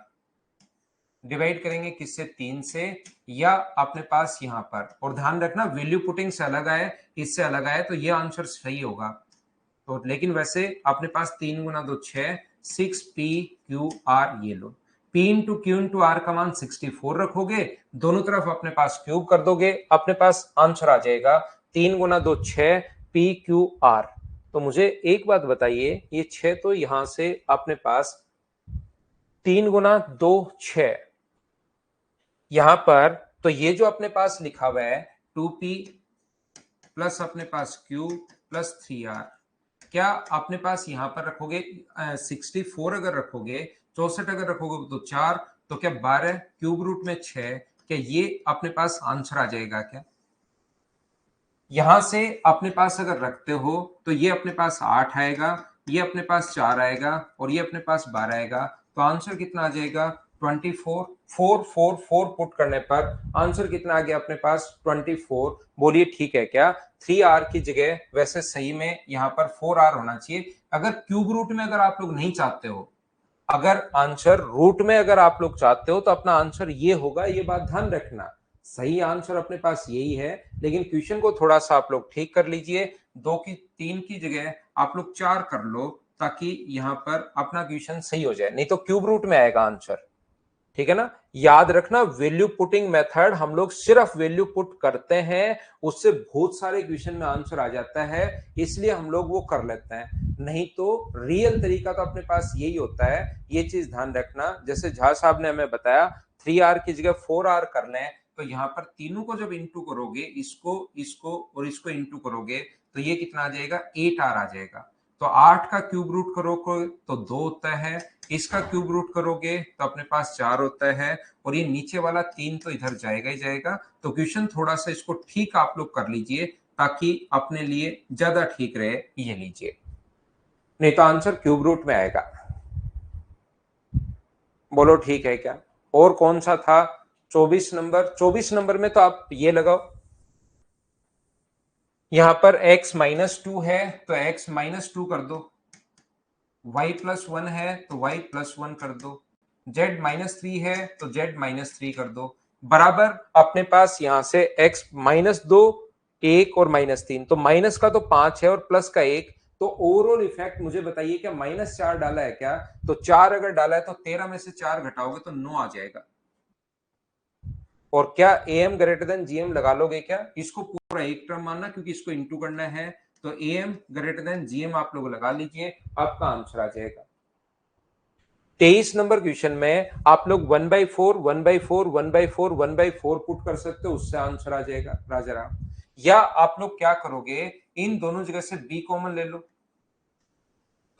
डिवाइड करेंगे किससे? 3 से, या अपने पास यहां पर। और ध्यान रखना वैल्यू पुटिंग से अलग आए, इससे अलग आए तो ये आंसर सही होगा। तो लेकिन वैसे अपने पास 3 गुना 2 6, 6p q r ये लो। p into q into r का मान 64 रखोगे, दोनों तरफ अपने पास क्यूब कर दोगे, अपने पास आंसर आ जाएगा 3 गुना 2 6 p q r। तो मुझे एक बात बताइए, ये 6 तो यहां से अपने पास 3 गुना 2 6 यहां पर, तो ये जो अपने पास लिखा हुआ है 2p प्लस अपने पास q प्लस 3r, क्या अपने पास यहां पर रखोगे 64 अगर रखोगे, 64 अगर रखोगे तो 4, तो क्या 12 क्यूब रूट में 6, क्या ये अपने पास आंसर आ जाएगा क्या? यहां से अपने पास अगर रखते हो तो ये अपने पास 8 आएगा, ये अपने पास 4 आएगा, और ये अपने पास 12 आएगा। तो आंसर कितना आ जाएगा? 24। 4 4 4 पुट करने पर आंसर कितना आ गया अपने पास? 24। बोलिए ठीक है क्या? 3r की जगह वैसे सही में यहाँ पर 4r होना चाहिए। अगर क्यूब रूट में अगर आप लोग नहीं चाहते हो, अगर आंसर रूट में अगर आप लोग चाहते हो, तो अपना आंसर ये होगा, ये बात ध्यान रखना। सही आंसर अपने पास यही है, लेकिन क्वेश्चन को थोड़ा सा आप लोग ठीक कर लीजिए। 2 की 3 की जगह आप लोग 4 कर लो, ताकि यहां पर अपना क्वेश्चन सही हो जाए, नहीं तो क्यूब रूट में आएगा आंसर। ठीक है ना? याद रखना वैल्यू पुटिंग मेथड हम लोग सिर्फ वैल्यू पुट करते हैं, उससे बहुत सारे क्वेश्चन में आंसर आ जाता है, इसलिए हम लोग वो कर लेते हैं। नहीं तो रियल तरीका तो अपने पास यही होता है। ये चीज ध्यान रखना, जैसे झा साहब ने हमें बताया 3r की जगह 4r कर लें, तो यहां पर तीनों को जब इंटू करोगे, इसको इसको और इसको इंटू करोगे, तो ये कितना आ जाएगा? 8r आ जाएगा। तो 8 का क्यूब रूट करोगे तो 2 होता है, इसका क्यूब रूट करोगे तो अपने पास 4 होता है, और ये नीचे वाला 3 तो इधर जाएगा ही जाएगा। तो क्वेश्चन थोड़ा सा इसको ठीक आप लोग कर लीजिए, ताकि अपने लिए ज्यादा ठीक रहे। ये लीजिए, नहीं तो आंसर क्यूब रूट में आएगा। बोलो ठीक है क्या? और कौन सा था? 24 नंबर। 24 नंबर में तो आप ये लगाओ, यहां पर x माइनस 2 है तो x माइनस 2 कर दो, y प्लस 1 है तो y प्लस 1 कर दो, z माइनस 3 है तो z माइनस 3 कर दो। बराबर अपने पास यहां से x माइनस 2 1 और माइनस 3, तो माइनस का तो 5 है और प्लस का 1, तो ओवरऑल इफेक्ट मुझे बताइए क्या माइनस 4 डाला है क्या? तो 4 अगर डाला है तो 13 में से 4 घटाओगे तो 9 आ जाएगा। और क्या A M greater than G M लगा लोगे क्या? इसको पूरा एक टर्म मानना, क्योंकि इसको इंटू करना है, तो A M greater than G M आप लोग लगा लीजिए, आपका आंसर आ जाएगा। 23 नंबर क्वेश्चन में आप लोग 1/4 1/4 1/4 1/4 पुट कर सकते हो, उससे आंसर आ जाएगा राजा राम। या आप लोग क्या करोगे, इन दोनों जगह से बी कॉमन ले लो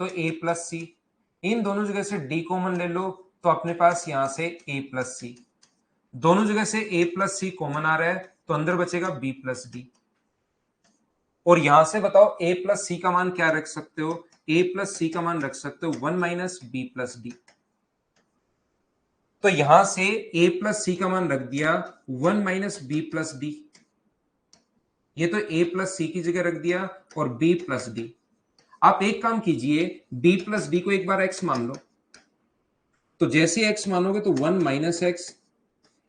तो a प्लस सी, इन दोनों जगह से d कॉमन ले लो तो अपने पास यहां से a प्लस सी, दोनों जगह से a प्लस सी कॉमन आ रहा है तो अंदर बचेगा b प्लस डी। और यहां से बताओ a प्लस सी का मान क्या रख सकते हो? a प्लस सी का मान रख सकते हो 1 माइनस बी प्लस डी। तो यहां से a प्लस सी का मान रख दिया 1 माइनस बी प्लस डी, ये तो a प्लस सी की जगह रख दिया, और b प्लस डी। आप एक काम कीजिए, b प्लस डी को एक बार x मान लो, तो जैसे x मानोगे तो 1 माइनस एक्स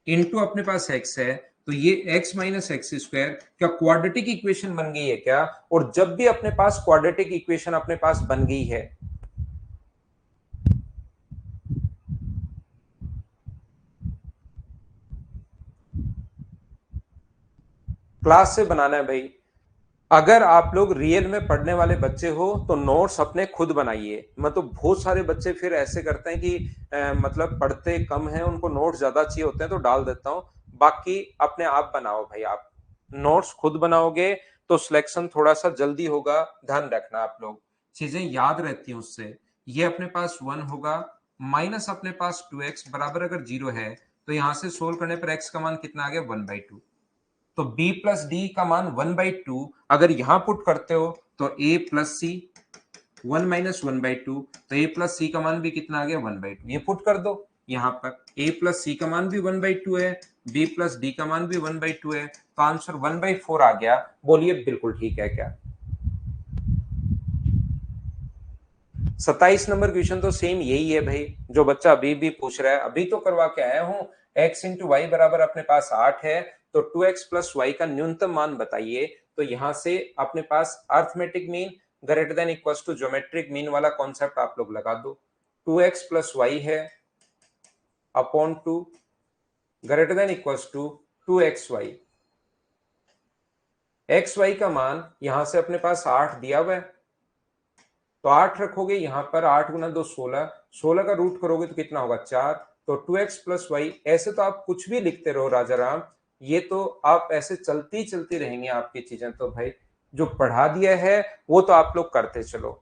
इंटू अपने पास x है, तो ये x माइनस एक्स स्क्वायर क्या क्वाड्रेटिक इक्वेशन बन गई है क्या? और जब भी अपने पास क्वाड्रेटिक इक्वेशन अपने पास बन गई है, क्लास से बनाना है भाई। अगर आप लोग रियल में पढ़ने वाले बच्चे हो तो नोट्स अपने खुद बनाइए। मतलब बहुत सारे बच्चे फिर ऐसे करते हैं कि मतलब पढ़ते कम हैं, उनको नोट्स ज्यादा चाहिए होते हैं तो डाल देता हूं। बाकी अपने आप बनाओ भाई। आप नोट्स खुद बनाओगे तो सिलेक्शन थोड़ा सा जल्दी होगा। ध्यान रखना आप लोग, चीजें याद रहती हैं उससे। ये अपने पास 1 होगा, माइनस अपने पास 2x बराबर अगर 0 है तो यहां से सोल्व करने पर x का मान कितना आ गया 1/2। तो b प्लस डी का मान 1/2 अगर यहां पुट करते हो तो a प्लस सी 1-1/2। तो a प्लस सी का मान भी कितना आ गया 1/2। ये पुट कर दो यहां पर। a प्लस सी का मान भी 1/2 है, b प्लस डी का मान भी 1/2 है, तो आंसर 1/4 आ गया। बोलिए बिल्कुल ठीक है क्या? 27 नंबर क्वेश्चन तो सेम यही है भाई, जो बच्चा अभी भी पूछ रहा है। अभी तो करवा के आया हूं। x इंटू वाई बराबर अपने पास 8 है, तो 2x प्लस वाई का न्यूनतम मान बताइए। तो यहां से अपने पास arithmetic mean greater than equal to geometric mean वाला कॉन्सेप्ट आप लोग लगा दो। 2x प्लस वाई है upon 2 greater than equal to 2xy। xy का मान यहां से अपने पास 8 दिया हुआ है, तो 8 रखोगे यहां पर। 8 गुना 2 16, 16 का रूट करोगे तो कितना होगा 4। तो 2x प्लस वाई। ऐसे तो आप कुछ भी लिखते रहो राजा राम, ये तो आप ऐसे चलती चलती रहेंगी आपकी चीजें। तो भाई जो पढ़ा दिया है वो तो आप लोग करते चलो।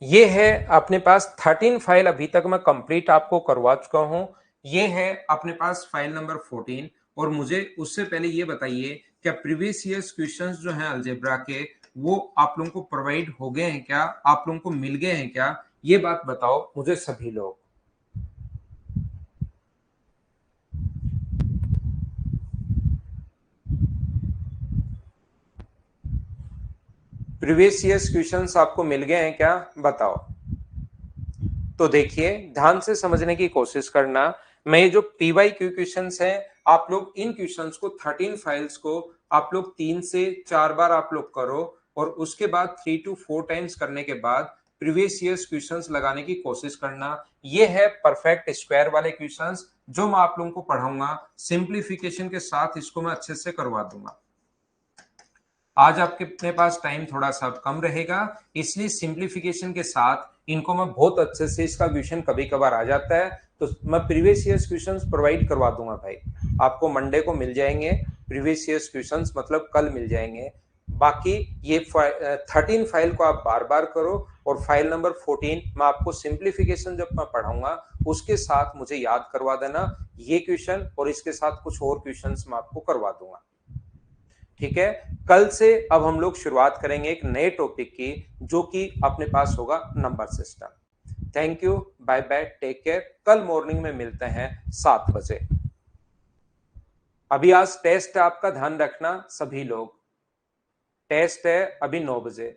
ये है अपने पास 13 फाइल अभी तक मैं कंप्लीट आपको करवा चुका हूं। ये है अपने पास फाइल नंबर 14। और मुझे उससे पहले ये बताइए, क्या प्रीवियस ईयर्स क्वेश्चंस जो हैं अलजेब्रा के वो आप लोगों को प्रोवाइड हो गए हैं क्या? आप लोगों को मिल गए हैं क्या? ये बात बताओ मुझे सभी लोग। प्रीवियस ईयर्स क्वेश्चंस आपको मिल गए हैं क्या? बताओ। तो देखिए ध्यान से समझने की कोशिश करना। मैं ये जो पीवाई क्यू क्वेश्चन हैं, आप लोग इन क्वेश्चंस को 13 फाइल्स को आप लोग 3 से 4 बार आप लोग करो, और उसके बाद 3 to 4 टाइम्स करने के बाद प्रीवियस ईयर्स क्वेश्चंस लगाने की कोशिश करना। ये है परफेक्ट स्क्वायर वाले क्वेश्चंस जो मैं आप लोगों को पढ़ाऊंगा। सिंप्लीफिकेशन के साथ इसको मैं अच्छे से करवा दूंगा। आज आपके अपने पास टाइम थोड़ा सा कम रहेगा, इसलिए सिंप्लीफिकेशन के साथ इनको मैं बहुत अच्छे से, इसका क्वेश्चन कभी कभार आ जाता है तो मैं प्रीवियस ईयर्स क्वेश्चंस प्रोवाइड करवा दूंगा भाई। आपको मंडे को मिल जाएंगे प्रीवियस ईयर्स क्वेश्चंस, मतलब कल मिल जाएंगे। बाकी ये 13 फाइल को आप बार बार करो, और फाइल नंबर 14 मैं आपको सिंप्लीफिकेशन जब मैं पढ़ाऊंगा उसके साथ मुझे याद करवा देना ये क्वेश्चन, और इसके साथ कुछ और क्वेश्चंस मैं आपको करवा दूंगा। ठीक है, कल से अब हम लोग शुरुआत करेंगे एक नए टॉपिक की, जो कि अपने पास होगा number system. Thank you, bye bye, take care. कल मॉर्निंग में मिलते हैं 7 बजे। अभी आज टेस्ट है आपका, ध्यान रखना सभी लोग। टेस्ट है अभी 9 बजे।